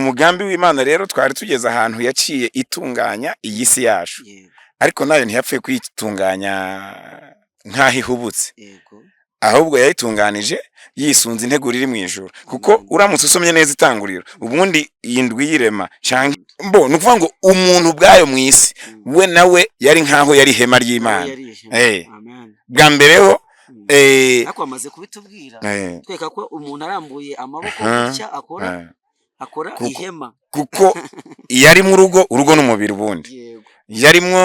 mugambi w'Imana rero twari tugeze ahantu yaciye itunganya iyi si yacu, yego ariko nayo ntiyapfuye kuyitunganya nk'aho ihubutse, yego ahubwo yayitunganije yisunze integuro iri mu ijuru. Kuko uramutse usomye neza itanguriro, ubundi iyi ndwi y'irema canke ni ukuvuga ngo umuntu ubwayo mu isi we nawe yari nk'aho yari ihema ry'Imana. amen Bwa mbereho ariko bamaze kubitubwira eh, tweka ko umuntu arambuye amaboko ah, gutya akora Kuko- ihema kuko yari mu urugo n'umubiri, ubundi yego yarimwo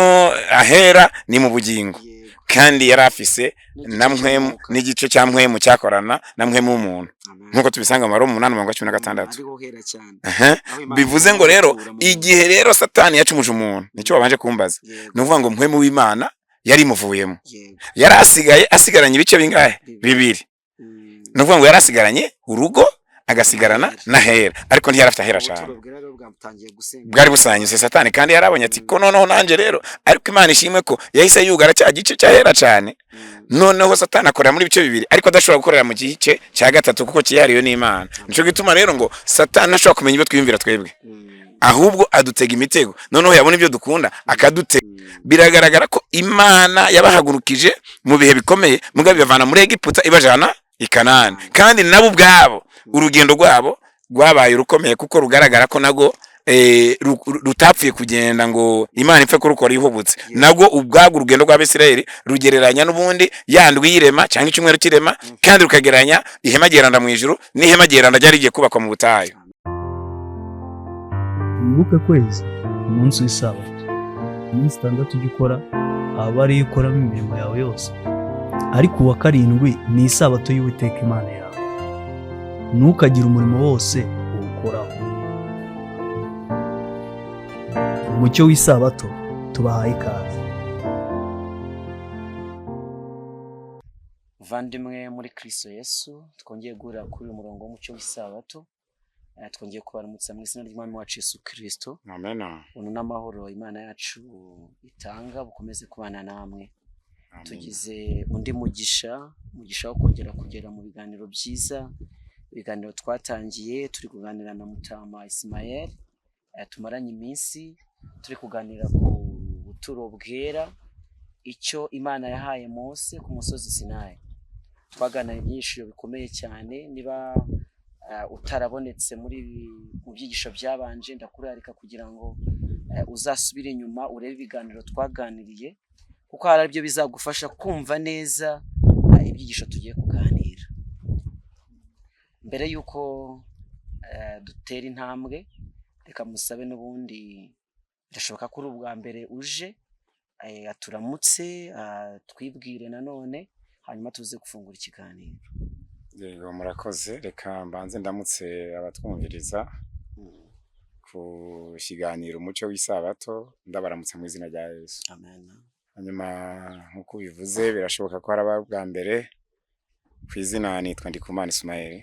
ahera ni mu bugingo, yego kandi yari afise N'igice na mpwemu cy'umwuka. n'igice cya mpwemu cyakorana na mpwemu w'umuntu, amen nk'uko tubisanga mu Baroma 8:16. ariho hera cyane Aha. Aho Imana Bivuze ngo rero itura mu igihe rero Satani yacumuje umuntu, nicyo babanje kumbaza, yego ni ukuvuga ngo mpwemu w'Imana yari imuvuyemo, yego yari asigaranye ibice bingahe? Bibiri. Ni ukuvuga ngo yari asigaranye urugo, agasigarana n'ahera, ariko ntiyari afite ahera cyane, ubuturo bwera rero bwatangiye gusenga bwari busanyuse. Satani kandi yarabonye ati ko noneho nanjye rero, ariko Imana ishimwe ko yahise yugara cya gice cyahera cyane. Noneho Satani akorera muri bice bibiri, ariko adashobora gukorera mu gice cya gatatu kuko cyihariwe n'Imana. Nico gituma rero ngo Satani ntashobora kumenya ibyo twiyumvira twebwe, ahubwo adutega imitego, noneho yabona ibyo dukunda akadutega. Biragaragara ko Imana yabahagurukije mu bihe bikomeye, mugabo ibavana muri Egiputa ibajana i Kanani, kandi nabo ubwabo urugendo rwabo rwabaye rukomeye, kuko rugaragara ko nago rutapfuye kugenda ngo Imana ipfe kurukora ihubutse. Nago ubwabwo urugendo rw'Abisirayeli rugereranya n'ubundi yandwi y'irema cyangwa icyumweru cy'irema, kandi rukagereranya ihema geranda mu ijuru n'ihema geranda ryari rigiye kubakwa mu butayu. Wibuke kwezi umunsi w'isabato, iminsi 6 ujya ukora, aba ariyo ukoramo imirimo yawe yose, ariko uwa karindwi ni isabato y'Uwiteka Imana yawe. Ntukagire umurimo wose uwukoraho. Umucyo w'isabato tubahaye ikaze. Vandimwe muri Kristo Yesu, twongeye guhurira kuri uyu murongo w'umucyo w'isabato. Twongeye kubaramutsa mu izina ry'Umwami wacu Yesu Kristo. Amen. Ubuntu n'amahoro Imana yacu itanga bukomeze kubana namwe. Tugize undi mugisha wo kugera mu biganiro byiza, ibiganiro twatangiye turi kuganira na Mutama Ismael, tumaranye iminsi turi kuganira ku buturo bwera, icyo Imana yahaye Mose ku musozi Sinayi. Twaganira ibyishimo bikomeye cyane. Niba utarabonetse mu byigisho byabanje, ndakurarika kugira ngo uzasubire inyuma urebe ibiganiro twaganiriye, kuko hari ibyo bizagufasha kumva neza ibyigisho tugiye kuganira. Mbere yuko dutera intambwe, reka musabe n'ubundi, birashoboka ko uri ubwa mbere uje, aturamutse, twibwire nanone, hanyuma tuze gufungura ikiganiro. Yego, murakoze. Reka mbanze ndamutse abatwumviriza ku kiganiro umucyo w'isabato, ndabaramutse mu izina rya Yesu. Amen. Hanyuma nk'uko bivuze, birashoboka ko hari ababwa mbere. Ku izina nitwa Ndikumana Ismael.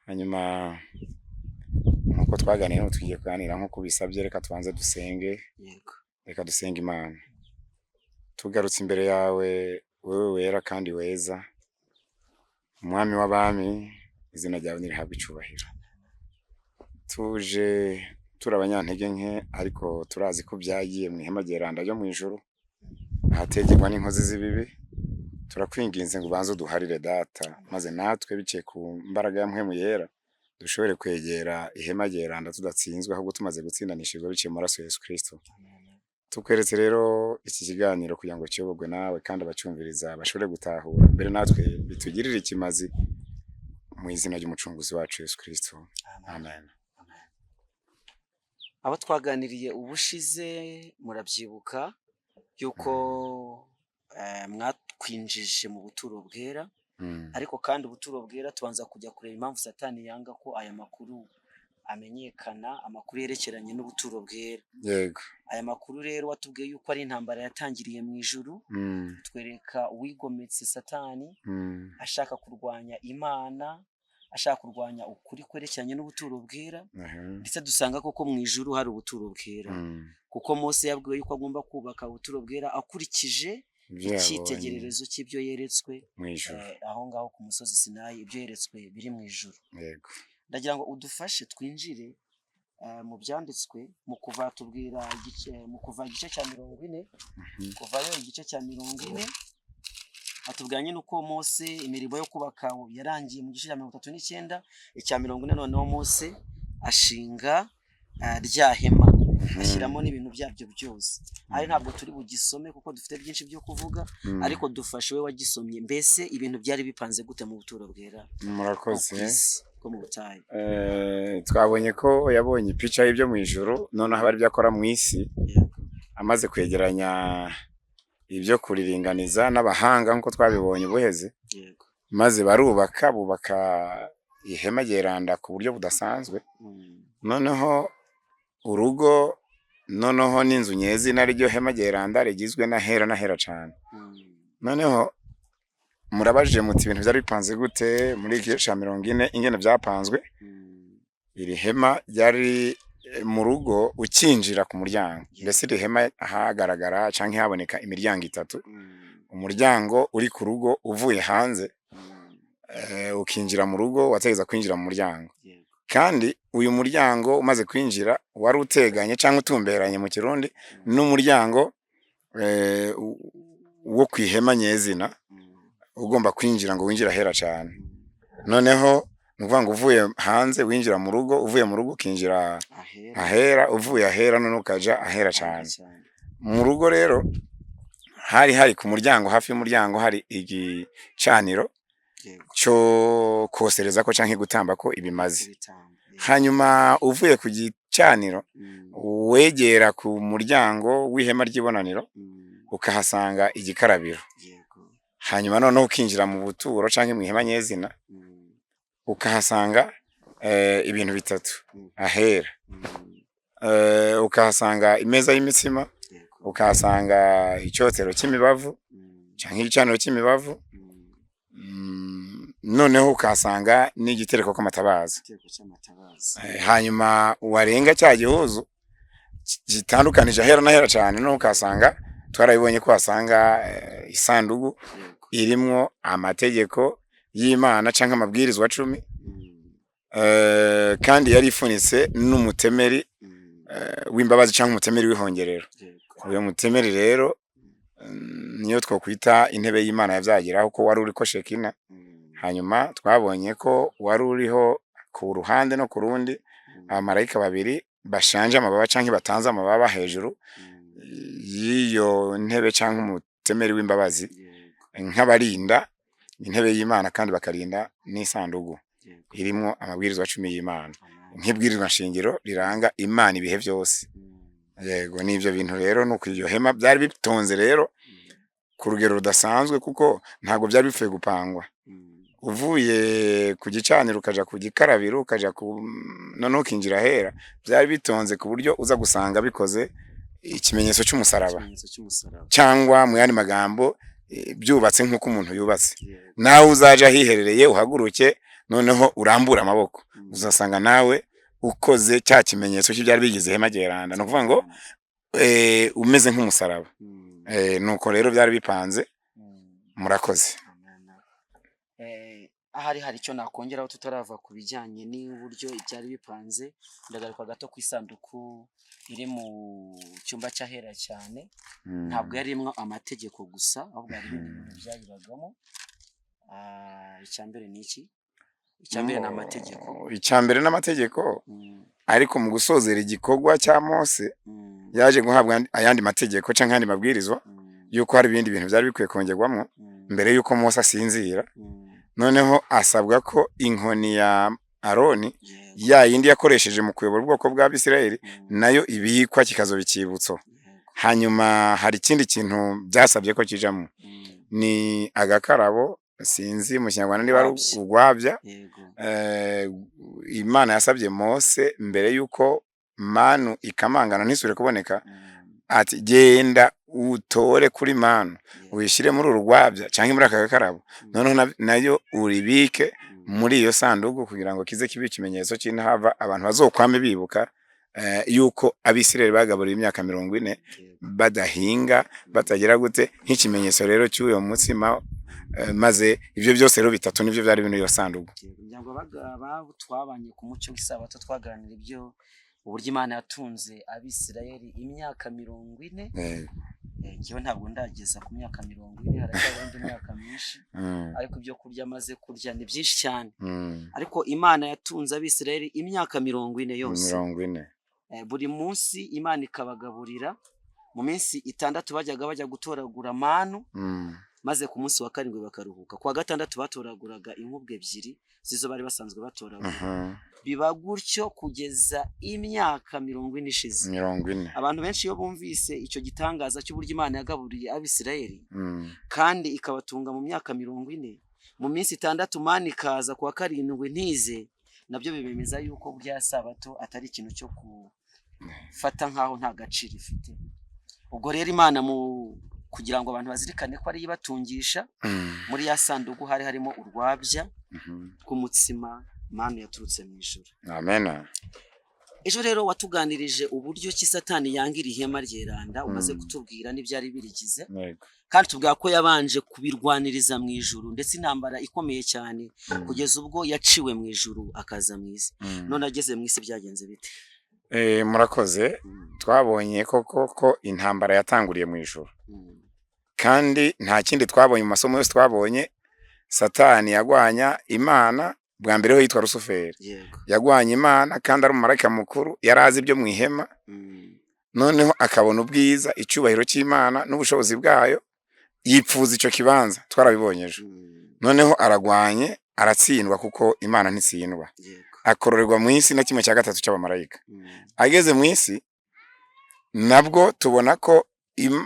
Hanyuma nk'uko twaganira tugiye kuganira nk'uko bisabye, reka tubanze dusenge. Yego. Reka dusenge Imana. Tugarutse imbere yawe, wewe wera kandi weza, Umwami w'abami, izina ryawe nirihabwe icyubahiro. Tuje turi abanyantege nke, ariko turazi ko byagiye mu ihema geranda ryo mu ijuru, ahategerwa n'inkozi z'ibibi. Turakwinginze ngo ubanze uduharire Data, maze natwe biciye ku mbaraga ya mpwemu yera dushobore kwegera ihema geranda tudatsinzwe, ahubwo tumaze gutsindanishirwa biciye mu maraso ya Yesu Kristo. Tukweretse rero iki kiganiro kugira ngo kiyoborwe nawe, kandi abacyumviriza bashobore gutahura, mbere natwe bitugirire ikimazi, mu izina ry'umucunguzi wacu Yesu Kristo. Amen. Abo twaganiriye ubushize murabyibuka yuko mwatwinjije mu buturo bwera, ariko kandi ubuturo bwera tubanza kujya kureba impamvu Satani yanga ko aya makuru amenyekana, amakuru yerekeranye n'ubuturo bwera. Yego. Aya makuru rero watubwiye yuko ari intambara yatangiriye mu ijuru, twereka uwigometse Satani, ashaka kurwanya Imana, ashaka kurwanya ukuri kwerekeranye n'ubuturo bwera, ndetse dusanga koko mu ijuru hari ubuturo bwera, kuko Mose yabwiwe yuko agomba kubaka ubuturo bwera akurikije icyitegererezo cy'ibyo yeretswe aho ngaho ku musozi Sinayi, ibyo yeretswe biri mu ijuru. Yego. ndagira ngo udufashe twinjire mu byanditswe mu kuva tubwira mu kuva igice cya 40 kuvayo igice cya 40 atubwira nyine uko Mose imirimo yo kubaka yarangiye mu gice cya 39 icya 40 noneho Mose ashinga rya hema ashyiramo n'ibintu byabyo byose ari ntabwo turi bugisome kuko dufite byinshi byo kuvuga ariko dufashe we wagisomye mbese ibintu byari bipanze gute mu buturo bwera. Murakoze ko mu butayu twabonye ko yabonye ipica y'ibyo mu ijuru noneho bari byakora mu isi amaze kwegeranya ibyo kuriringaniza n'abahanga nkuko twabibonye buheze maze bubaka ihema ryeranda ku buryo budasanzwe noneho urugo noneho n'inzu nyezi nariryo hema ryeranda rigizwe na hera cyane noneho murabajije muti ibintu byari bipanze gute muri igice cya 40 ingene byapanzwe iri hema ryari mu rugo ukinjira ku muryango mbese iri hema hagaragara canke haboneka imiryango 3 umuryango uri ku rugo uvuye hanze ukinjira mu rugo wategeza kwinjira mu muryango kandi uyu muryango umaze kwinjira wari uteganye cyangwa utumberanye mu kirundi n'umuryango wo kwihema nyezina ugomba kwinjira ngo winjira hera cyane noneho nuvuga ngo uvuye hanze winjira mu rugo uvuye mu rugo ukinjira ahera uvuye ahera none ukaja ahera cyane mu rugo rero hari ku muryango hafi y'umuryango hari igicaniro cyo kosereza ko canke gutamba ko ibimazi hanyuma uvuye ku gicaniro wegera ku muryango w'ihema ry'ibonaniro ukahasanga igikarabiro hanyuma noneho ukinjira mu buturo canke mu ihema nyezina ukahasanga ibintu bitatu ahera ukahasanga imeza y'imitsima ukahasanga icyotero cy'imibavu canke igicaniro cy'imibavu noneho ukahasanga n'igitereko k'amatabaza hanyuma warenga cya gihuzu gitandukanije ahera n'ahera cyane no ukahasanga twarabibonye ko hasanga isandugu irimwo amategeko y'Imana canke amabwirizwa 10 kandi yari ifunitse n'umutemeri w'imbabazi canke umutemeri w'ihongerero uyo mutemeri rero niyo twokwita intebe y'Imana yavyagiraho ko wari uri ko Shekina hanyuma twabonye ko wari uriho ku ruhande no ku rundi abamarayika babiri bashanje amababa canke batanze amababa hejuru yiyo ntebe canke umutemeri w'imbabazi nk'abarinda intebe y'Imana kandi bakarinda n'isandugu irimwo amabwirizwa 10 y'Imana nk'ibwirizwa nshingiro riranga Imana ibihe byose yego nivyo bintu rero nuko iryo hema byari bitonze rero ku rugero rudasanzwe kuko ntago byari bipfuye gupangwa uvuye ku gicaniro ukaja ku gikarabiro ukaja ku noneho kinjira hera byari bitonze ku buryo uza gusanga bikoze ikimenyetso cy'umusaraba cyangwa mu yandi magambo byubatse nk'uko umuntu yubatse nawe uzaje hiherereye uhaguruke noneho urambura amaboko uzasanga nawe ukoze cya kimenyetso cy'ibyari bigize hema ryeranda no kuvuga ngo umeze nk'umusaraba nuko rero byari bipanze murakoze hari icyo nakongeraho tutarava ku bijyanye n'uburyo ibyari bipanze ndagaruka gato ku isanduku iri mu cyumba cyahera cyane ntabwo yarimwo amategeko gusa ahubwo hari ibintu byayibagamo icyambere niki icyambere n'amategeko ariko mu gusozera igikorwa cya Mose yaje guhabwa ayandi mategeko canke andi mabwirizwa yuko hari ibindi bintu byari bikwiye kongerwamo mbere yuko Mose asinzira noneho asabwa ko inkoni ya Aroni ya yindi yakoresheje mu kuyobora ubwoko bwa Bisirayeli nayo ibikwa kikazoba ikibutso hanyuma hari ikindi kintu byasabye ko kijamo ni agakarabo sinzi mu Kinyarwanda niba urwabya Imana yasabye Mose mbere yuko manu ikamangana ntisubire kuboneka ati genda utore kuri manu uyishire muri urwabya canke muri aka gakarabo noneho nayo uribike muri iyo sandugu kugira ngo kize kibe ikimenyetso cy'intava abantu bazokwame bibuka yuko Abisirayeli bagaburiye imyaka 40 badahinga batagira gute nk'ikimenyetso rero cy'uyo mutsima maze ibyo byose rero bitatu nibyo byari bino iyo sanduku. kugira ngo twabanye ku mucyo w'isabato twaganira ibyo uburyo Imana yatunze Abisirayeli imyaka 40. Njyewe ntabwo ndageza ku myaka 40, haracyari indi myaka myinshi, ariko ibyo kurya maze kurya ni byinshi cyane. Ariko Imana yatunze Abisirayeli imyaka 40 yose. 40. Buri munsi Imana ikabagaburira, mu minsi 6 bajya gutoragura manu, maze ku munsi wa 7 bakaruhuka. Ku wa 6 batoraguraga inkubwe 2 zizo bari basanzwe batoragura. Biba gutyo kugeza imyaka 40 ishize. 40. Abantu benshi iyo bumvise icyo gitangaza cy'uburyo Imana yagaburiye Abisirayeli kandi ikabatunga mu myaka 40, mu minsi 6 Imana ikaza ku wa 7 ntize, nabyo bibemeza yuko burya sabato atari ikintu cyo kufata nkaho nta gaciro ifite. Ubwo rero Imana kugira ngo abantu bazirikane ko ari ibatungisha, muri ya sanduku hari harimo urwabya rw'umutsima Imana yaturutse mu ijuru. Amen. Ejo rero watuganirije uburyo ki Satani yangira ihema ryeranda, umaze kutubwira n'ibyari birigize, kandi tubwira ko yabanje kubirwaniriza mu ijuru, ndetse intambara ikomeye cyane kugeza ubwo yaciwe mu ijuru akaza mu isi. None ageze mu isi byagenze bite? Murakoze. Twabonye ko intambara yatanguriye mu ijuru, kandi nta kindi twabonye mu masomo yose twabonye. Satani yagwanya Imana, bwa mbere ho yitwa Rusuferi. Yagwanya Imana kandi ari umumarayika mukuru, yarazi ibyo mu ihema, noneho akabona ubwiza, icyubahiro cy'Imana n'ubushobozi bwayo, yipfuza icyo kibanza. Twarabibonye ejo. Noneho aragwanye, aratsindwa kuko Imana ntitsindwa. Akororerwa mu isi na 1/3 cy'abamarayika. Ageze mu isi nabwo tubona ko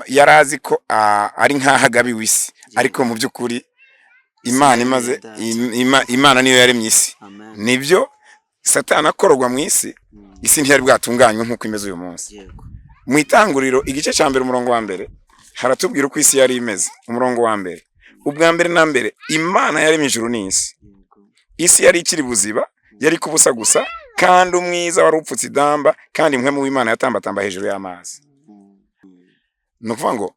yarazi ko ari nk'ahagabiwe isi, ariko mu by'ukuri Imana niyo yaremye isi. Nibyo Satani akororwa mu isi, isi ntiyari bwatunganywe nk'uko imeze uyu munsi. Mu Itanguriro igice cya 1 umurongo wa 1 haratubwira uko isi yari imeze. Umurongo wa 1, ubwa mbere na mbere Imana yaremye ijuru n'isi. Isi yari ikiri buziba, yari kubusa gusa, kandi umwiza wari upfutse idamba, kandi impwemu w'Imana yatambatamba hejuru y'amazi. Nukuvuga ngo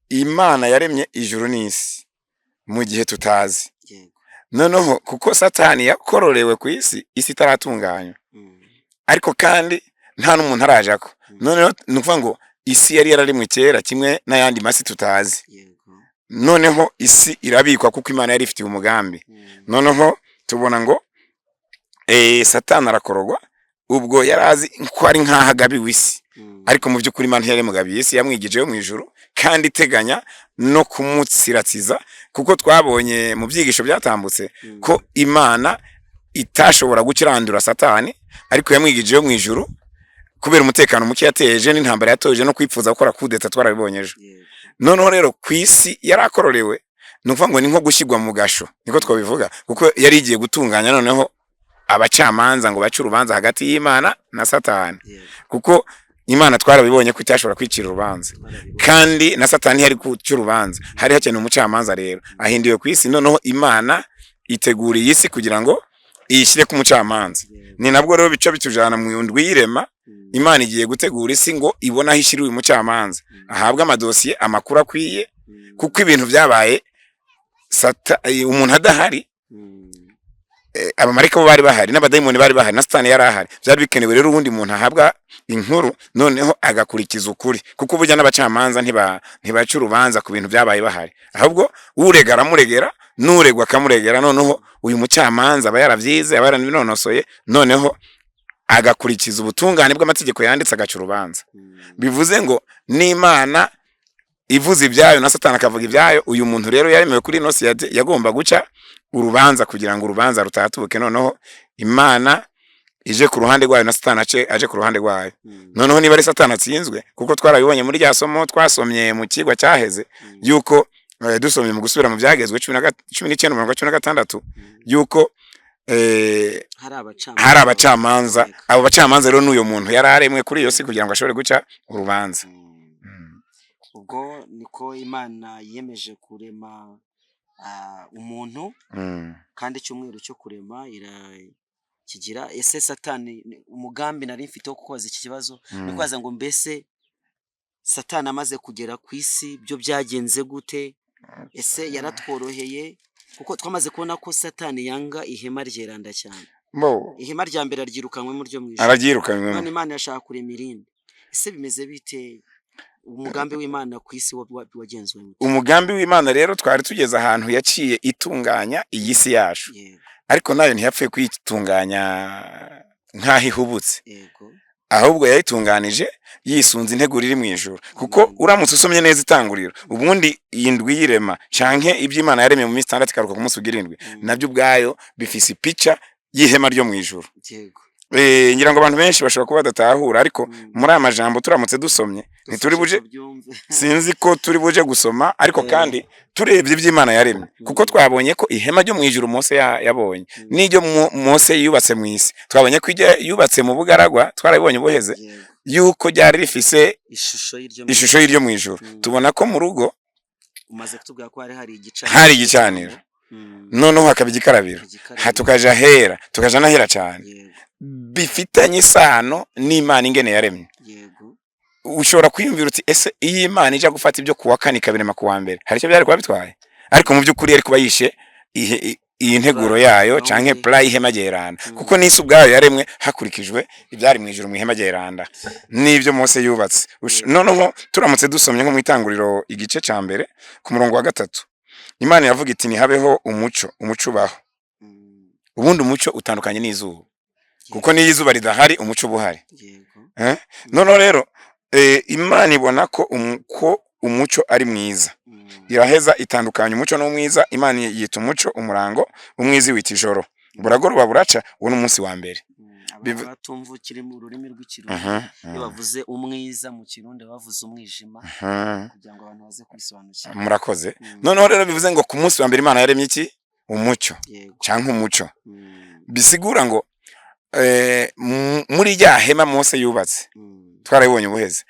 Imana yaremye ijuru n'isi mu gihe tutazi. Noneho kuko Satani yakororewe ku isi, isi itaratunganywa, ariko kandi nta n'umuntu arajako. Noneho nukuvuga ngo isi yari yararemwe kera kimwe n'ayandi masi tutazi. Noneho isi irabikwa kuko Imana yari ifitiye umugambi. Noneho tubona ngo Satani arakorogwa, ubwo yarazi ko ari nk'ahagabiwe isi, ariko mu by'ukuri Imana yaremugabiye isi, yamwigijeyo mu ijuru, kandi iteganya no kumutsiratsiza, kuko twabonye mu byigisho byatambutse ko Imana itashobora gukirandura Satani, ariko yamwigijeyo mu ijuru kubera umutekano muke yateje n'intambara yatoje no kwipfuza gukora kudeta. Twarabibonye ejo. Noneho rero ku isi yarakororewe, nukuvuga ngo ni nko gushyirwa mu gasho, niko twabivuga, kuko yari igiye gutunganya noneho abacamanza ngo bace urubanza hagati y'Imana na Satani, kuko Imana twarabibonye ko itashobora kwicira urubanza, kandi na Satani yari kuca urubanza. Hari hakeneye umucamanza rero ahindiwe ku isi. Noneho Imana iteguriye isi kugira ngo iyishyire ku mucamanza. Ni nabwo rero bica bitujana mu ndwi y'irema, Imana igiye gutegura isi ngo ibona aho ishyira uyu mucamanza, ahabwa amadosiye, amakuru akwiye, kuko ibintu byabaye umuntu adahari, abamarayika bo bari bahari, n'abadayimoni bari bahari, na Satani yari ahari. Byari bikenewe rero ubundi umuntu ahabwa inkuru, noneho agakurikiza ukuri, kuko burya n'abacamanza ntibaca urubanza ku bintu byabaye bahari, ahubwo urega aramuregera, n'uregwa akamuregera. Noneho uyu mucamanza aba yaravyize, aba yaranabinonosoye, noneho agakurikiza ubutungane bw'amategeko yanditse, agaca urubanza. Bivuze ngo n'Imana ivuze ibyayo na Satani akavuga ibyayo, uyu muntu rero yaremewe kuri ino si yagomba guca urubanza kugira ngo urubanza rutatubuke. Noneho Imana ije ku ruhande rwayo na Satani aje ku ruhande rwayo. Noneho niba ari Satani atsinzwe, kuko twarabibonye muri rya somo twasomye mu kigwa cyaheze, yuko dusomye mu gusubira mu byagezwe 19:16 yuko hari abacamanza. Abo bacamanza rero n'uyo muntu yari aremwe kuri iyo si kugira ngo ashobore guca urubanza. Ubwo niko Imana yemeje kurema umuntu, kandi icyumweru cyo kurema kigira. Ese Satani umugambi nari mfite wo kukoza iki kibazo ni kwaza ngo mbese Satani amaze kugera ku isi byo byagenze gute, ese yaratworoheye kuko twamaze kubona ko Satani yanga ihema ryeranda cyane. bo Ihema rya mbere aryirukanwe mu ryo mwijuru. araryirukanywe None Imana yashaka kurema irindi. Ese bimeze bite? Umugambi w'Imana ku isi wagenzuwe mute? umugambi w'Imana rero twari tugeze ahantu yaciye itunganya iyi si yacu, Yego, ariko nayo ntiyapfuye kuyitunganya nk'aho ihubutse, yego. ahubwo yayitunganije yisunze integuro iri mu ijuru. Kuko uramutse usomye neza itanguriro, ubundi iyi ndwi y'irema canke ibyo Imana yaremye mu minsi 6 ikaruka ku munsi wa 7, nabyo ubwayo bifise ipica y'ihema ryo mu ijuru. Yego. Ngira ngo abantu benshi bashobora kuba badatahura, ariko muri aya majambo turamutse dusomye ntituri buje, sinzi ko turi buje gusoma, ariko kandi turebye iby'Imana yaremye, kuko twabonye ko ihema ryo mu ijuru Mose yabonye n'iryo Mose yubatse mu isi, twabonye ko yubatse mu bugaragwa, twarabibonye buheze yuko ryari rifise ishusho y'iryo mu ijuru. Tubona ko mu rugo umaze kutubwira ko hari igicaniro, noneho hakaba igikarabiro, tukaja hera, tukaja nahera cyane, bifitanye isano n'Imana ingene yaremye. Yego. Ushobora kwiyumvira uti ese iyi Imana ija gufata ibyo kuwa kane ikabirema kuwa mbere, hari icyo byari kuba bitwaye? Ariko mu by'ukuri yari kuba yishe iyi nteguro yayo canke plan y'ihema ryeranda, kuko n'isi ubwayo yaremwe hakurikijwe ibyari mu ijuru mu ihema ryeranda n'ibyo Mose yubatse. Noneho turamutse dusomye nko mu itanguriro igice ca mbere ku murongo wa 3, Imana yavuga iti ntihabeho umuco ubaho. Ubundi umuco utandukanye n'izuba, kuko niyo izuba ridahari umuco buhari. Noneho rero Imana ibona ko umuco ari mwiza, iraheza itandukanya umuco n'umwiza. Imana yita umuco umurango, umwizi wita ijoro. Buragoroba buraca, uwo n'umunsi wa mbere. Batumva kiri mu rurimi rw'ikirundi, iyo bavuze umwiza mu kirundi bavuze umwijima, kugira ngo abantu baze kwisobanukira. Murakoze. Noneho rero bivuze ngo ku munsi wa mbere Imana yaremye iki? Umuco canke umuco. Bisigura ngo muri rya hema Mose yubatse, twarabibonye ubuheze,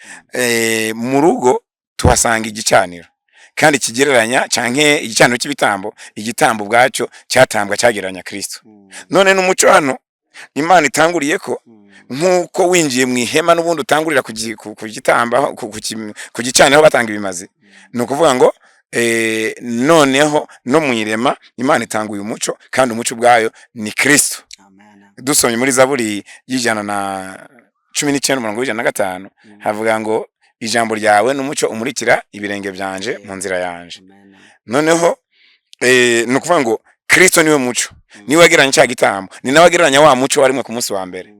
mu rugo tuhasanga igicaniro, kandi kigereranya canke igicaniro cy'ibitambo, igitambo bwacyo cyatambwa cyagereranya Kristo. None n'umuco hano Imana itanguriye ko nkuko winjiye mu ihema n'ubundi utangurira ku gitamba ku gicaniro batanga ibimazi, ni ukuvuga ngo noneho no mu irema Imana itanguye umuco, kandi umuco ubwayo ni Kristo. Dusomye muri Zaburi y'ijana na 19:105 havuga ngo ijambo ryawe n'umuco umurikira ibirenge byanje mu nzira yanje. Noneho ni ukuvuga ngo Kristo niwe muco, niwe wagereranya cya gitambo, ni nawe wagereranya wa muco warimwe ku munsi wa mbere.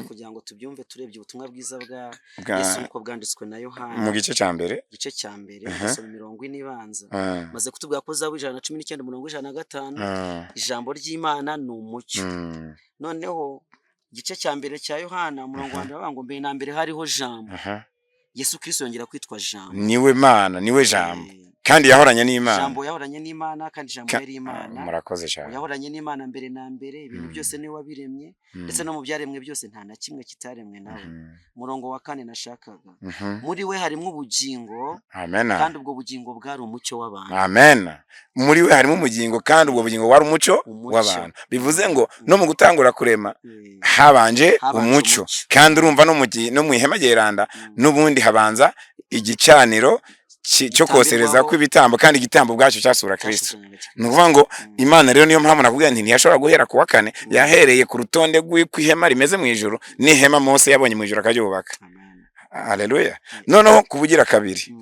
Kugira ngo tubyumve turebye ubutumwa bwiza bwa Yesu uko bwanditswe na Yohana mu gice cya mbere, gusoma imirongo ine ibanza, maze kutubwira ko Zaburi 119:105 ijambo ry'Imana ni umucyo. Noneho igice cya mbere cya Yohana umurongo wa mbere bavuga ngo mbere na mbere hariho jambo. Yesu Kristo yongera kwitwa jambo, niwe Mana, niwe jambo, kandi yahoranye n'Imana. Jambo yahoranye n'Imana, kandi jambo yari Imana. Murakoze cyane. Yahoranye n'Imana mbere na mbere, ibintu byose niwe wabiremye, ndetse no mu byaremwe byose nta na kimwe kitaremwe nawe. Murongo wa 4 nashakaga, muri we harimo ubugingo, kandi ubwo bugingo bwari umucyo w'abantu. Amen. Muri we harimo ubugingo, kandi ubwo bugingo wari umucyo w'abantu. Bivuze ngo no mu gutangura kurema habanje umucyo, kandi urumva no mu ihema ryeranda n'ubundi habanza igicaniro cyo kosereza kw'ibitambo, kandi igitambo bwacyo cyasura Kristo. Ni ukuvuga ngo Imana rero niyo mpamvu nakubwira nti ntiyashobora guhera ku wa kane, yahereye ku rutonde rw'ihema rimeze mu ijuru n'ihema Mose yabonye mu ijuru akaryubaka. Haleluya. Noneho kubugira kabiri,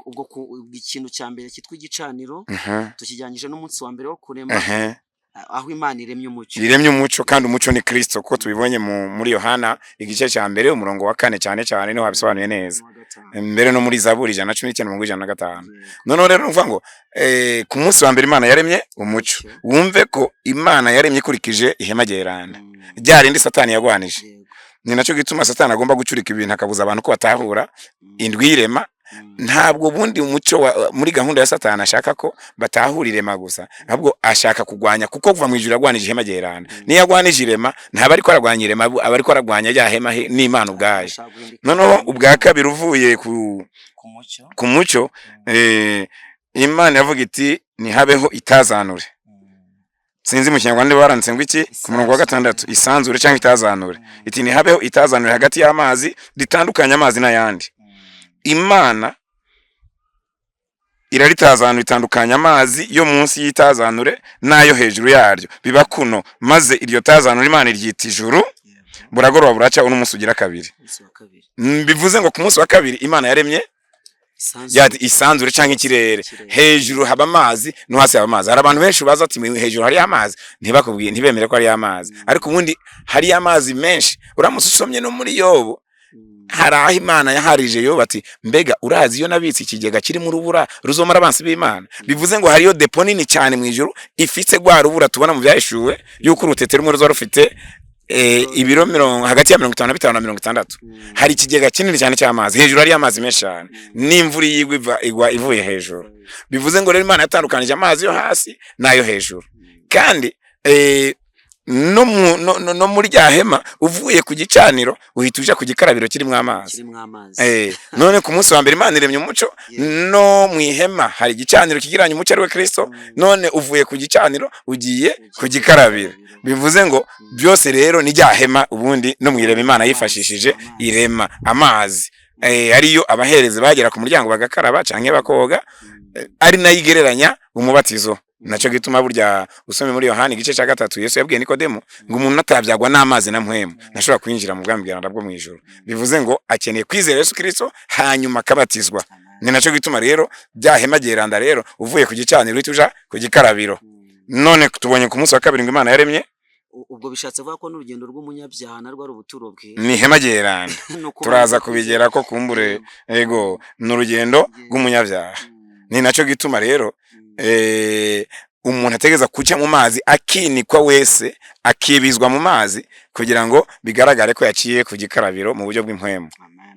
ubwo ikintu cya mbere cyitwa igicaniro tukijyanyije n'umunsi wa mbere wo kurema, aho Imana iremye umucyo, kandi umucyo ni Kristo, kuko tubibonye muri Yohana igice cya mbere umurongo wa 4 cyane niho habisobanuye neza, mbere no muri Zaburi 119:105. Noneho rero nuvuga ngo ku munsi wa mbere Imana yaremye umucyo. Wumve ko Imana yaremye ikurikije ihema ryeranda, ryarindi Satani yagwanije. Ni nacyo gituma Satani agomba gucurika ibintu akabuza abantu ko batahura indwi y'irema. Ntabwo bundi umucyo muri gahunda ya Satani ashaka ko batahura irema gusa, ahubwo ashaka kugwanya, kuko kuva mu ijuru yagwanije ihema ryeranda. Niyo yagwanije irema, ntabwo ariko aragwanya irema, aba ariko aragwanya rya hema n'Imana ubwayo. Noneho ubwa kabiri uvuye ku mucyo, Imana yavuga iti ntihabeho itazanure. Sinzi mu Kinyarwanda baranditse ngo iki ku murongo wa 6, isanzure cyangwa itazanure. Iti ntihabeho itazanure hagati y'amazi, ritandukanya amazi n'ayandi. Imana iraritazanura itandukanya amazi yo munsi y'itazanure n'ayo hejuru yaryo biba kuno, maze iryo tazanura Imana iryita ijuru. Buragoroba buraca umunsi ugira kabiri. Bivuze ngo ku munsi wa kabiri Imana yaremye isanzure canke ikirere, hejuru haba amazi no hasi haba amazi. Hari abantu benshi baza ati hejuru hari amazi, ntibakubwiye ntibemere ko ari amazi, ariko ubundi hari amazi menshi. Uramutse usomye no muri Yobu, hari aho Imana yaharije Yobu ati mbega urazi iyo nabitse ikigega kiri mu rubura ruzomara abansi b'Imana. Bivuze ngo hariyo depo nini cyane mu ijuru ifitse rwa rubura tubona mu byahishuwe yuko urutete rumwe ruzo rufite ibiro hagati ya 55 na 60. Hari ikigega kinini cyane cy'amazi, hejuru hari amazi menshi cyane, n'imvura igwa ivuye hejuru. Bivuze ngo rero Imana yatandukanije amazi yo hasi nayo hejuru. Kandi no muri rya hema uvuye ku gicaniro uhita uja ku gikarabiro kirimo amazi. None ku munsi wa mbere Imana iremye umuco, no mu ihema hari igicaniro kigiranye umuco ari we Kristo, none uvuye ku gicaniro ugiye ku gikarabiro. Bivuze ngo byose rero ni rya hema ubundi no mu irema Imana yifashishije irema amazi, ariyo abahereze bagera ku muryango bagakaraba canke bakoga, ari nayigereranya umubatizo. Naco gituma burya usome muri Yohana igice cya 3 Yesu yabwiye Nikodemo ngo umuntu atabyagwa n'amazi na mpwemu nashobora kwinjira mu bwami bw'Imana bwo mu ijuru. Bivuze ngo akeneye kwizera Yesu Kristo hanyuma akabatizwa. Ni naco gituma rero byahema geranda rero uvuye ku gicaniro tuja ku gikarabiro. None tubonye ku munsi wa kabiri ngo Imana yaremye, ubwo bishatse vuga ko n'urugendo rw'umunyabyaha narwo ari ubuturo bwe, ni hema geranda. Turaza kubigera ko kumbure ego n'urugendo rw'umunyabyaha. Ni naco gituma rero umuntu ategeza kuca mu mazi akinikwa wese akibizwa mu mazi kugira ngo bigaragare ko yaciye ku gikarabiro mu buryo bw'impwemu.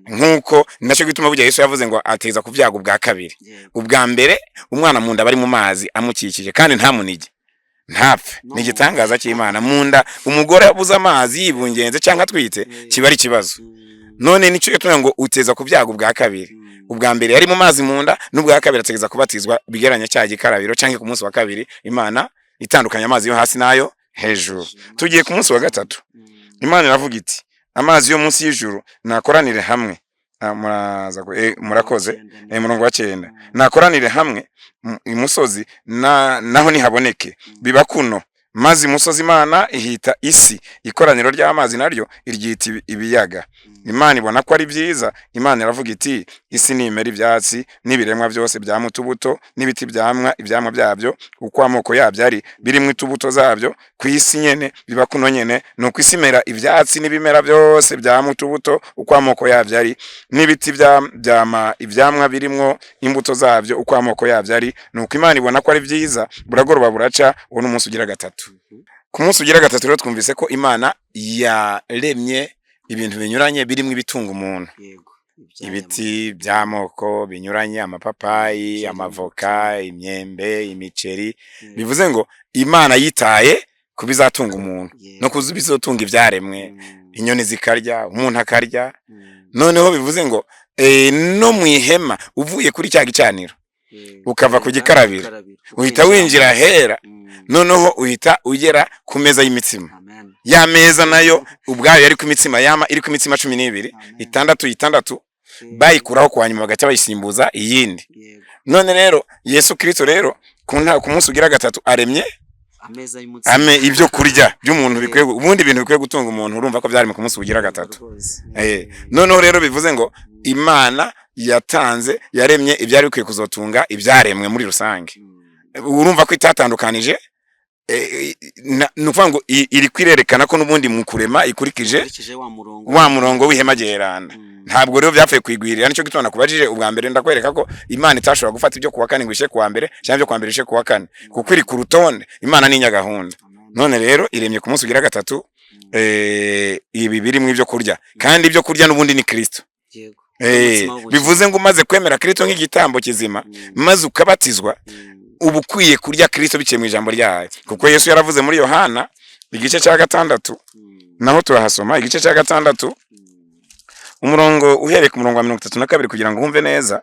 Nkuko naco gituma burya Yesu yavuze ngo ateza kuvyaga ubwa kabiri. Ubwa mbere umwana mu nda bari mu mazi amukikije kandi ntamunige ntapfe. Ni igitangaza cy'Imana. Mu nda umugore abuza amazi yibungenze cyangwa twite kiba ari kibazo. None nico gituma ngo uteza kuvyaga ubwa kabiri. Ubwa mbere yari mu mazi mu nda, n'ubwa kabiri ategeza kubatizwa bigeranya cya gikarabiro canke ku munsi wa kabiri Imana itandukanya amazi yo hasi nayo hejuru. Tugiye ku munsi wa gatatu, Imana iravuga iti amazi yo munsi y'ijuru nakoranire hamwe. Murakoze. Murongo wa 9 nakoranire hamwe imusozi naho nihaboneke biba kuno, mazi musozi Imana ihita isi ikoraniro ry'amazi naryo iryita ibiyaga. Imana ibona ko ari byiza. Imana iravuga iti isi nimera ibyatsi n'ibiremwa byose bya mutubuto n'ibiti ibyamwa byabyo uko amoko yabyo ari birimo itubuto zabyo ku isi nyene biba kuno nyene. Nuko isi mera ibyatsi n'ibimera byose bya mutubuto uko amoko yabyo ari n'ibiti ibyamwa birimo imbuto zabyo uko amoko yabyo ari. Nuko Imana ibona ko ari byiza. Buragoroba buraca uwo n'umunsi ugira gatatu. Ku munsi ugira gatatu rero twumvise ko Imana yaremye ibintu binyuranye birimo ibitunga umuntu. Ibiti by'amoko binyuranye, amapapayi, amavoka, imyembe, imiceri. Bivuze ngo Imana yitaye kubizatunga umuntu no kubizotunga ibyaremwe, inyoni zikarya, umuntu akarya. Noneho bivuze ngo no mu ihema uvuye kuri cya gicaniro ukava ku gikarabiro uhita winjira hera, noneho uhita ugera ku meza y'imitsima. Ya meza nayo ubwayo yari ku mitsima iri ku mitsima 12, itandatu bayikuraho kwa nyuma bagaca bayisimbuza iyindi. None rero Yesu Kristo rero ku munsi ugira gatatu aremye ameza y'umutsima ibyo kurya by'umuntu bikwiye ubundi ibintu bikwiye gutunga umuntu. Urumva ko byari mu munsi ugira gatatu. Noneho rero bivuze ngo Imana yatanze yaremye ibyari bikwiye kuzotunga ibyaremwe muri rusange. Urumva ko itatandukanije nukuvuga ngo iri kwirerekana ko n'ubundi mu kurema ikurikije wa murongo w'ihema geranda. Ntabwo rero byapfuye kwigwirira. Nico gitona kubajije ubwa mbere ndakwereka ko Imana itashobora gufata ibyo kuwa kane ngo ishe kuwa mbere cyangwa ibyo kuwa mbere ishe kuwa kane, kuko iri ku rutonde. Imana ni nyagahunda. None rero iremye ku munsi ugira gatatu ibi birimo ibyo kurya, kandi ibyo kurya n'ubundi ni Kristo. Bivuze ngo umaze kwemera Kristo nk'igitambo kizima maze ukabatizwa ubu ukwiye kurya Kristo biciye mu ijambo ryayo, kuko Yesu yaravuze muri Yohana igice cya 6 naho turahasoma igice cya 6 umurongo uhereye ku murongo wa 32 kugira ngo umve neza.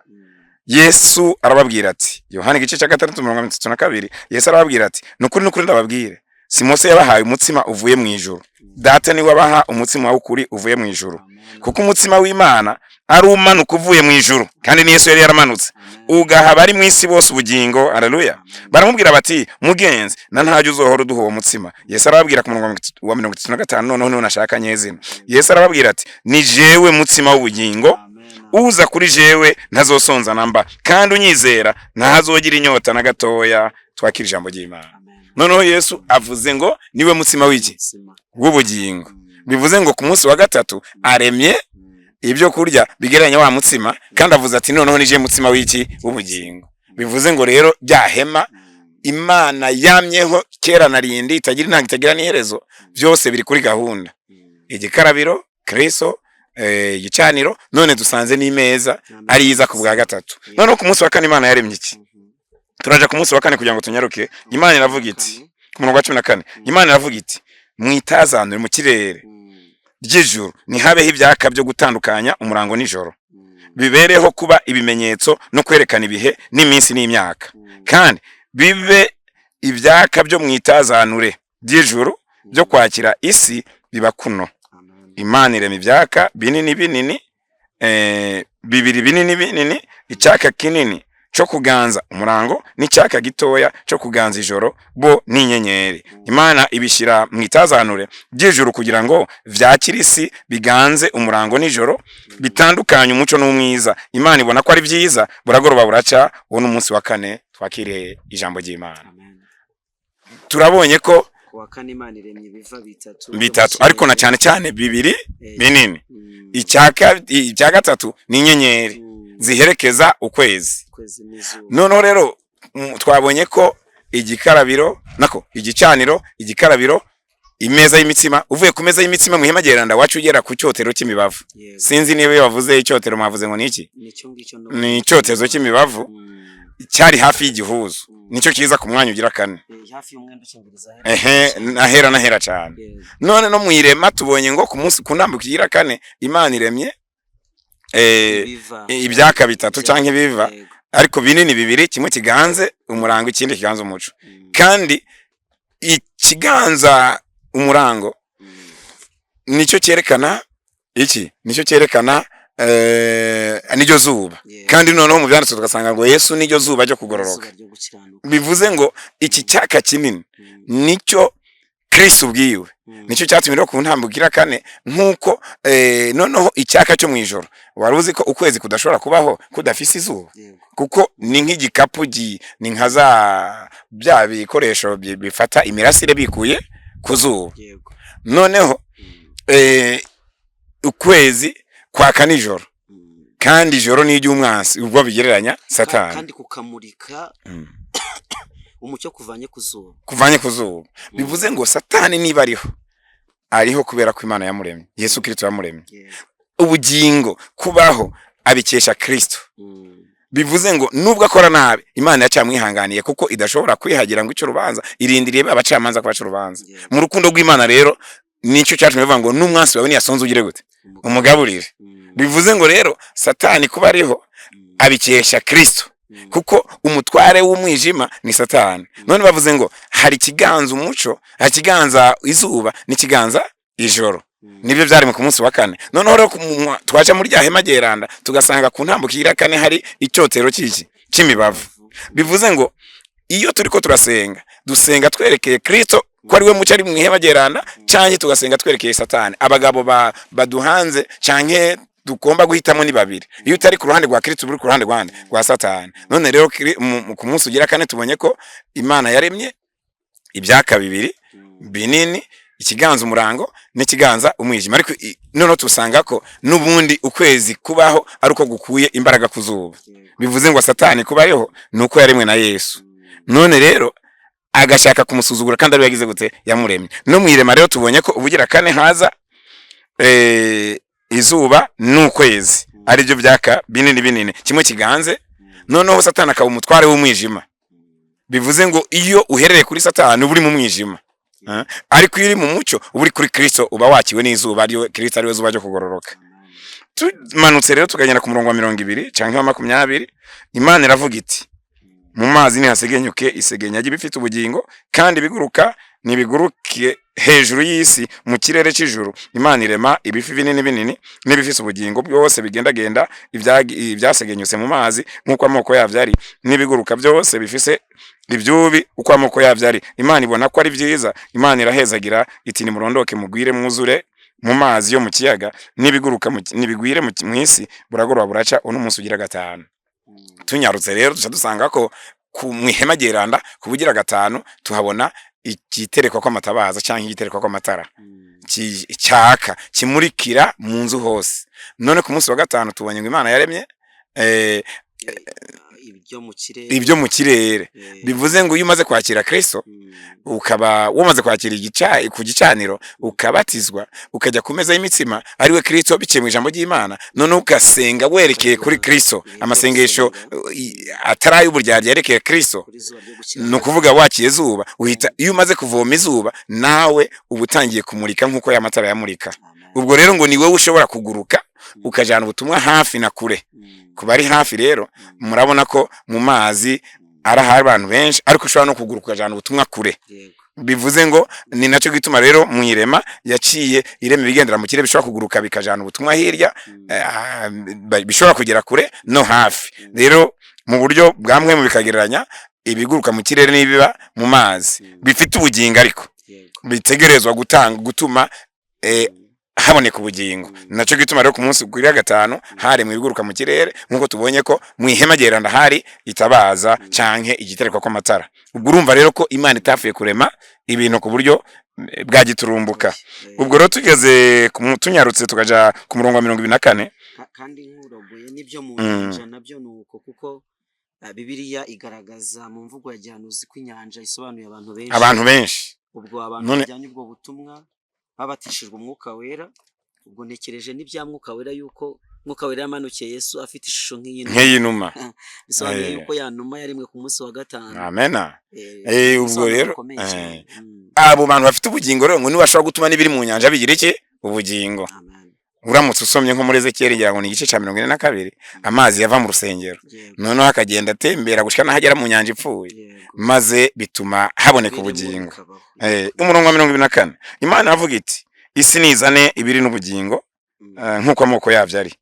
Yesu arababwira ati, Yohana igice cya 6 umurongo wa 32, Yesu arababwira ati nukuri ndababwire si Mose yabahaye umutsima uvuye mu ijuru, data niwe abaha umutsima w'ukuri uvuye mu ijuru, kuko umutsima w'Imana ari umanuka uvuye mu ijuru, kandi ni Yesu yari yaramanutse ugaha abari mu isi bose ubugingo. Haleluya. Baramubwira bati mugenzi na ntajya uzohora uduha uwo mutsima. Yesu arababwira ku murongo wa 35, noneho nashaka nyezina. Yesu arababwira ati ni jewe mutsima w'ubugingo, uza kuri jewe ntazosonza namba, kandi unyizera ntazogira inyota na gatoya. Twakira ijambo ry'Imana. Noneho Yesu avuze ngo niwe mutsima w'iki w'ubugingo. Bivuze ngo ku munsi wa gatatu aremye ibyo kurya bigereranya wa mutsima, kandi avuze ati noneho nije mutsima w'iki w'ubugingo. Bivuze ngo rero byahema Imana yamyeho kera narindi, itagira intanga itagira n'iherezo, byose biri kuri gahunda. Igikarabiro, Kristo, igicaniro, none dusanze n'imeza ari iza ku bwa gatatu. Noneho ku munsi wa kane Imana yaremye iki? Turaja ku munsi wa kane kugira ngo tunyaruke. Imana iravuga iti ku murongo wa 14, Imana iravuga iti mwitazanure mu kirere ry'ijuru nihabeho ibyaka byo gutandukanya umurango n'ijoro, bibereho kuba ibimenyetso no kwerekana ibihe n'iminsi n'imyaka, kandi bibe ibyaka byo mwitazanure by'ijuru byo kwakira isi biba kuno. Imana irema ibyaka binini binini, bibiri binini binini, icyaka kinini cyo kuganza umurango n'icyaka gitoya cyo kuganza ijoro bo n'inyenyeri. Imana ibishyira mu itazanure by'ijuru kugira ngo vyakira isi biganze umurango n'ijoro, bitandukanye umuco n'umwiza. Imana ibona ko ari byiza, buragoroba buraca, uwo n'umunsi wa kane. Twakire ijambo ry'Imana. Turabonye ko kuwa kane Imana iremye ibiva bitatu, ariko na cyane cyane bibiri binini. Icya gatatu ni inyenyeri ziherekeza ukwezi. Noneho rero twabonye ko igikarabiro igicaniro, igikarabiro, imeza y'imitsima, uvuye ku meza y'imitsima mu ihema geranda wacu ugera ku cyotero cy'imibavu. Sinzi niba yavuze icyotero, mwavuze ngo niki? Ni icyotezo cy'imibavu cyari hafi y'igihuzu, nicyo kiza ku mwanya ugira kane, hafi y'umwenda ukingiriza nahera cyane. None no mu irema tubonye ngo ku munsi ku ntambwe ugira kane Imana iremye ibyaka bitatu cyangwa ibiva, ariko binini bibiri, kimwe kiganze umurango ikindi kiganza umuco. Kandi ikiganza umurango nicyo cyerekana iki? Nicyo cyerekana niryo zuba. Kandi noneho mu byanditswe tugasanga ngo Yesu niryo zuba ryo kugororoka. Bivuze ngo iki cyaka kinini nicyo Kristo ubwiwe, nicyo cyatumye ku ntambwe ugira kane. Nkuko noneho icyaka cyo mu ijoro, wari uzi ko ukwezi kudashobora kubaho kudafise izuba, kuko ni nk'igikapu, ni nka za bya bikoresho bifata imirasire bikuye ku zuba. Noneho ukwezi kwaka nijoro, kandi ijoro ni iry'umwansi, ubwo bigereranya Satani, kandi kukamurika umucyo kuvanye ku zuba. Bivuze ngo Satani niba ariho kubera ko Imana yamuremye, Yesu Kristo yamuremye. Ubugingo kubaho abikesha Kristo. Bivuze ngo nubwo akora nabi Imana yacamwihanganiye, kuko idashobora kwihagira ngo icyo rubanza irindiriye abacamanza kwacu rubanza. Mu rukundo rw'Imana rero nicyo cyatumye bivuga ngo n'umwansi wawe niyasonze ugire gute? Umugaburire. Bivuze ngo rero Satani kuba ariho abikesha Kristo, kuko umutware w'umwijima ni Satani. None bavuze ngo hari kiganza umuco, hari kiganza izuba, ni kiganza ijoro. Nibyo byari ku munsi wa kane. Noneho rero twaje muri rya hema geranda tugasanga ku ntambwe igira kane hari icyotero cy'imibavu. Bivuze ngo iyo turiko turasenga, dusenga twerekeye Kristo ko ari we muco ari mu ihema geranda, cyangwa tugasenga twerekeye Satani. Abagabo baduhanze cyangwa dukomba guhitamo ni babiri. Iyo utari ku ruhande rwa Kristo, uri ku ruhande rwa Satani. None rero ku munsi ugira kane tubonye ko Imana yaremye ibyaka bibiri binini, ikiganza umurango n'ikiganza umwijima. Ariko none tusanga ko nubundi ukwezi kubaho ari uko gukuye imbaraga ku zuba. Bivuze ngo Satani kubayeho nuko yaremwe na Yesu. None rero agashaka kumusuzugura, kandi ari yagize gute? Yamuremye. No mwirema rero tubonye ko ubugira kane haza izuba n'ukwezi, ari byo byaka binini binini, kimwe kiganze. Noneho Satani akaba umutware w'umwijima. Bivuze ngo iyo uherereye kuri Satani uri mu mwijima, ariko iyo uri mu mucyo uri kuri Kristo uba wakiwe n'izuba, ariyo Kristo ariwe zuba ryo kugororoka. Tumanutse rero tukagenda ku murongo wa 20 cyangwa 20, Imana iravuga iti mu mazi nihasegenyuke isegenya ry'ibifite ubugingo, kandi biguruka nibiguruke hejuru y'isi mu kirere cy'ijuru. Imana irema ibifi binini binini n'ibifise ubugingo byose bigendagenda ibyasegenyutse mu mazi nk'uko amoko yavyo ari, n'ibiguruka byose bifise ibyubi uko amoko yavyo ari. Imana ibona ko ari byiza. Imana irahezagira iti nimurondoke mugwire mwuzure mu mazi yo mu kiyaga, n'ibiguruka nibigwire mu isi. Buragoroba buraca uno munsi ugira gatanu. Tunyarutse rero duca dusanga ko ku mwihema geranda kubugira gatanu tuhabona igiterekwa kw'amatabaza cyangwa igiterekwa kw'amatara cyaka kimurikira mu nzu hose. None ku munsi wa gatanu tubonye ngo Imana yaremye ibyo mu kirere. Bivuze ngo iyo umaze kwakira Kristo ukaba wamaze kwakira ku gicaniro ukabatizwa ukajya ku meza y'imitsima ari we Kristo biciye mu ijambo ry'Imana, none ugasenga werekeye kuri Kristo. Amasengesho atari uburyarya yerekeye Kristo, no kuvuga wakiye izuba uhita iyo umaze kuvoma izuba nawe ubutangiye kumurika nk'uko ya matara yamurika. Ubwo rero ngo ni wowe ushobora kuguruka ukajana ubutumwa hafi na kure. Kuba ari hafi rero murabona ko mu mazi arahari abantu benshi, ariko ushobora no kuguruka ukajana ubutumwa kure. Bivuze ngo ni nacyo gituma rero mu irema yaciye irema ibigendera mu kirere bishobora kuguruka bikajana ubutumwa hirya, bishobora kugera kure no hafi. Rero mu buryo bwamwe mu bikagereranya ibiguruka mu kirere n'ibiba mu mazi bifite ubugingo, ariko bitegerezwa gutuma haboneka ubugingo. Nacyo gituma rero ku munsi kuri gatanu hari mu biguruka mu kirere nkuko tubonye ko mu ihema geranda hari itabaza canke igiterekwa kw'amatara. Ubwo urumva rero ko Imana itafuye kurema ibintu ku buryo bwa giturumbuka. Ubwo rero tugeze tunyarutse tukaja ku murongo wa 24 kandi nkurogoye nibyo mu nyanja nabyo nuko, kuko Bibiliya igaragaza mu mvugo ya gihanuzi ko inyanja isobanuye abantu benshi. Ubwo abantu bajyanye ubwo butumwa babatishijwe umwuka wera. Ubwo nekereje n'ibya mwuka wera yuko mwuka wera yamanukiye Yesu afite ishusho nk'iyinuma. Bisobanuye yuko yanuma yarimwe ku munsi wa gatanu. Amena. Ubwo rero abo bantu bafite ubugingo rero ngo niwashobora gutuma n'ibiri mu nyanja bigira iki ubugingo. Uramutse usomye nko muri Ezekiel ngira ngo ni igice ca 42 amazi yava mu rusengero noneho akagenda atembera gushika n'ahagera mu nyanja ipfuye, maze bituma haboneka ubugingo. Umurongo wa 24 Imana avuga iti isi nizane ibiri n'ubugingo nk'uko amoko yavyo ari,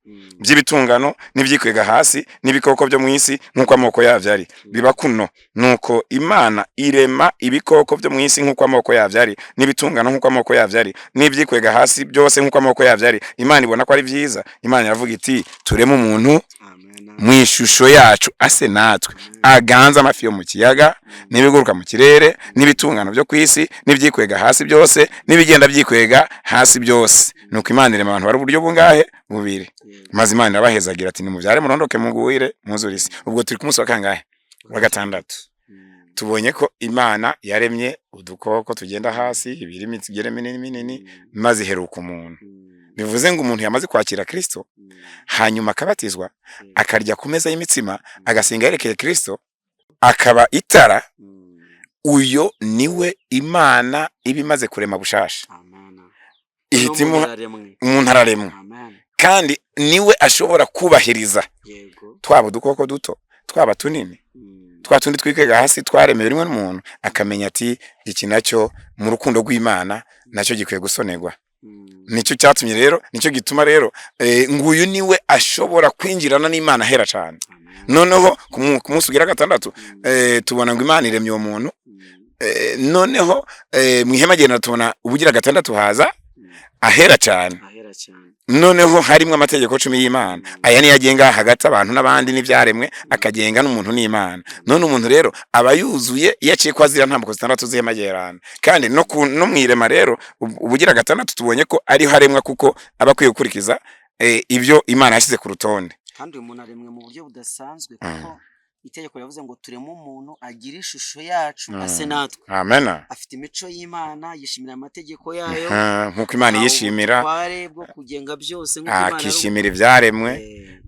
by'ibitungano n'ibyikwega hasi n'ibikoko byo mu isi nk'uko amoko yavyo ari. Biba kuno nuko Imana irema ibikoko byo mu isi nk'uko amoko yavyo ari, n'ibitungano nk'uko amoko yavyo ari, n'ibyikwega hasi byose nk'uko amoko yavyo ari. Imana ibona ko ari byiza. Imana iravuga iti tureme umuntu mu ishusho yacu ase natwe, aganza amafi yo mu kiyaga n'ibiguruka mu kirere n'ibitungano byo kwisi n'ibyikwega hasi byose n'ibigenda byikwega hasi byose. Nuko Imana irema abantu bari uburyo bungahe bubiri, maze Imana irabahezagira ati nimubyare murondoke mugwire mwuzure isi. Ubwo turi ku munsi wa kangahe? Wa gatandatu. Tubonye ko Imana yaremye udukoko tugenda hasi ibiri imigere minini maze iheruka umuntu. Bivuze ngo umuntu yamaze kwakira Kristo hanyuma akabatizwa akarya ku meza y'imitsima agasenga yerekeye Kristo akaba itara, uyo niwe Imana ibimaze kurema bushasha. Ihitimo umuntu araremwa kandi niwe ashobora kubahiriza twaba dukoko duto twaba tunini twatundi twikwega hasi twaremewe rimwe n'umuntu akamenya ati iki nacyo mu rukundo rw'Imana nacyo gikwiye gusonerwa. Nicyo cyatumye rero nicyo gituma rero nguyu niwe ashobora kwinjirana n'Imana hera cyane. Noneho ku munsi ugira gatandatu tubona ngo Imana iremye uwo muntu. Noneho mu ihema geranda tubona ubugira gatandatu haza ahera cyane. Noneho harimo amategeko 10 y'Imana. Aya ni yagenga hagati abantu n'abandi n'ivyaremwe akagenga n'umuntu n'Imana. None umuntu rero aba yuzuye yaciye kwazira ntambuko 6 z'ihema geranda. Kandi no mwirema rero ubugira gatandatu tubonye ko ari haremwa kuko abakwiye gukurikiza ibyo Imana yashyize ku rutonde. Kandi umuntu aremwe mu buryo budasanzwe kuko itegeko yavuze ngo tureme umuntu agira ishusho yacu ase natwe. Amena. Afite imico y'Imana, yishimira amategeko yayo nkuko Imana yishimira bwo kugenga byose nkuko Imana akishimira ivyaremwe.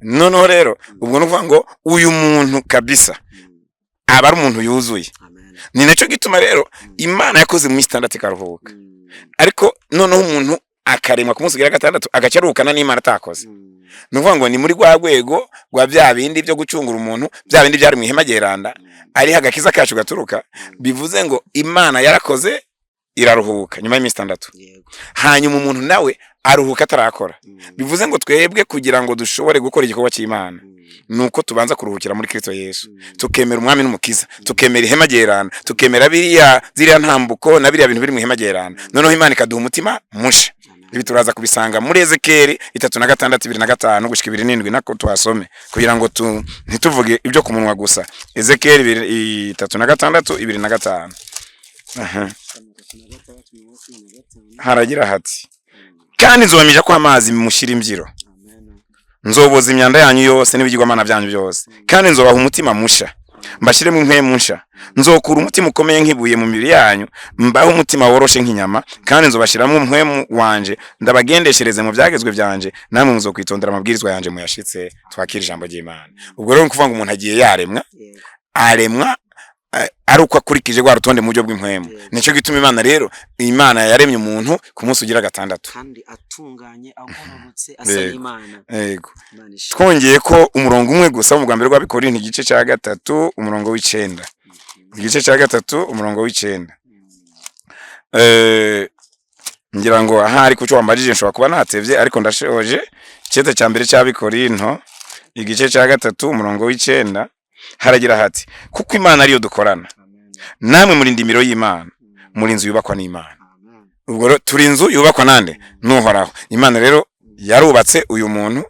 Noneho rero ubwo nuvuga ngo uyu muntu kabisa aba ari umuntu yuzuye. Ni nacyo gituma rero Imana yakoze mu standard karuhuka, ariko noneho umuntu akaremwa ku munsi ugira gatandatu agacarukana n'Imana atakoze. Nuvuga ngo ni muri gwa rwego gwa bya bindi byo gucungura umuntu, bya bindi byari mu ihema geranda ari hagakiza kacu gaturuka. Bivuze ngo Imana yarakoze iraruhuka nyuma y'iminsi 6. yego Hanyuma umuntu nawe aruhuka atarakora. Bivuze ngo twebwe kugira ngo dushobore gukora igikorwa cy'Imana nuko tubanza kuruhukira muri Kristo Yesu, tukemera umwami n'umukiza, tukemera ihema ryerana, tukemera ziriya ntambuko na biriya bintu biri mu ihema ryerana, noneho Imana ikaduha umutima musha. Ibi turaza kubisanga muri Ezekiyeli 3:6-2:5 gushika 2:7 nako tuhasome kugira ngo ntituvuge ibyo ku munwa gusa. Ezekiyeli 3:6-2:5. Haragira hati, kandi nzobamisha ko amazi mushira imbyiro, nzoboza imyanda yanyu yose n'ibigirwamana byanyu byose, kandi nzobaha umutima musha, mbashiremo impwemu nsha, nzokura umutima ukomeye nk'ibuye mu mibiri yanyu, mbaho umutima woroshe nk'inyama, kandi nzobashiramo impwemu wanje, ndabagendeshereze mu byagezwe byanje, namwe muzokwitondera amabwirizwa yanje muyashitse. Twakira ijambo ry'Imana. Ubwo rero kuvuga ngo umuntu agiye aremwa ari uko akurikije rwa rutonde mu buryo bw'impwemu. Nicyo gituma Imana rero, Imana yaremye umuntu ku munsi ugira 6 kandi atunganye agororotse asa n'Imana. Yego. Twongeye ko umurongo umwe gusa mu Rwambere rwa Bikorinto igice cya 3 umurongo w'9. Igice cya 3 umurongo w'9. Ngira ngo ahari kucyo wambajije nshobora kuba natevye ariko ndashoje. Icyete cya mbere cya Bikorinto igice cya 3 umurongo w'9 haragira hati, kuko Imana ariyo dukorana, namwe muri ndimiro y'Imana, muri inzu yubakwa n'Imana. Ubwo turi inzu yubakwa nande? N'Uhoraho. Imana rero yarubatse uyu muntu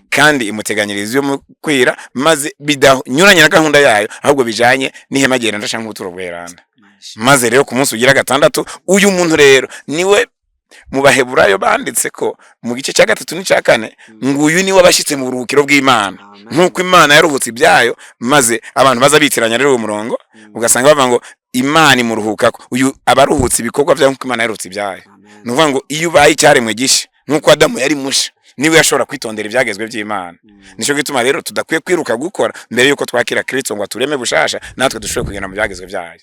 kandi imuteganyiriza yo kwira, maze bidanyuranye na gahunda yayo, ahubwo bijanye n'ihema ryeranda cyangwa ubuturo bweranda. Maze rero ku munsi ugira 6 uyu muntu rero niwe mu Baheburayo banditse ko mu gice cya 3 n'icya 4 ngo uyu niwe abashitse mu buruhukiro bw'Imana. Nkuko Imana yaruhutse ibyayo, maze abantu baza bitiranya rero uwo murongo ugasanga bavuga ngo Imana imuruhukako, uyu abaruhutse ibikorwa bya nkuko Imana yaruhutse ibyayo. Nuvuga ngo iyo ubaye icyaremwe gishe nkuko Adamu yari musha, niwe yashobora kwitondera ibyagezwe by'Imana. Nico gituma rero tudakwiye kwiruka gukora mbere yuko twakira Kristo ngo atureme bushasha, natwe dushobore kugenda mu byagezwe byayo.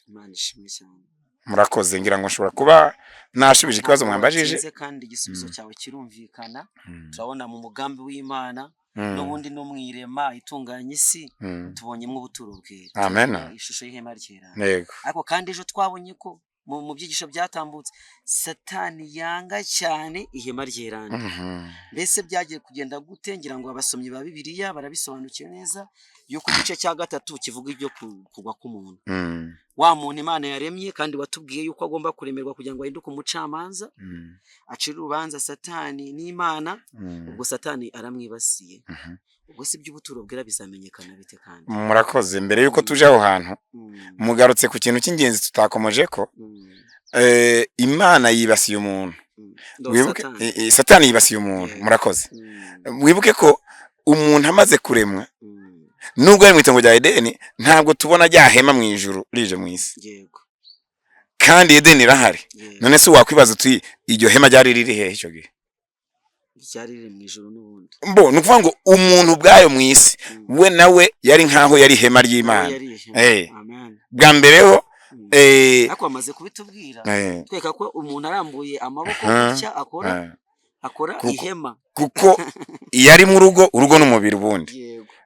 Murakoze, ngira ngo nshobora kuba nashubije ikibazo mwambajije kandi igisubizo cyawe kirumvikana. Turabona mu mugambi w'Imana n'ubundi no mwirema itunganya isi tubonyemo ubuturo bwera. Amen. Ishusho y'ihema ryera. Yego. Ariko kandi ejo twabonye ko mu byigisho byatambutse Satani yanga cyane ihema ryerana. Mbese byagiye kugenda gute? Ngira ngo abasomyi ba Bibiliya barabisobanukiye neza yuko igice cya 3 kivuga ibyo kugwa k'umuntu. Wa muntu Imana yaremye kandi watubwiye yuko agomba kuremerwa kugira ngo ahinduke umucamanza, acira urubanza Satani n'Imana. Ubwo Satani aramwibasiye. Ubwo si by'ubuturo bwera bizamenyekana bite kandi? Murakoze, mbere yuko tuje aho hantu mugarutse ku kintu cy'ingenzi tutakomeje ko Imana yibasiye umuntu. Wibuke Satani yibasiye umuntu. Murakoze. Wibuke ko umuntu amaze kuremwa, nubwo ari mu itongo rya Edeni, ntabwo tubona ryahema mu ijuru rije mu isi. Yego. Kandi Edeni irahari. None se wakwibaza uti iryo hema ryari riri hehe icyo gihe? Ryari riri mu ijuru n'ubundi. Nukuvuga ngo umuntu bwayo mu isi we nawe yari nkaho yari ihema ry'Imana. Amen. Bwa mbereho ariko amaze kubitubwira tweka ko umuntu arambuye amaboko gutya akora ihema, kuko yari mu urugo n'umubiri ubundi.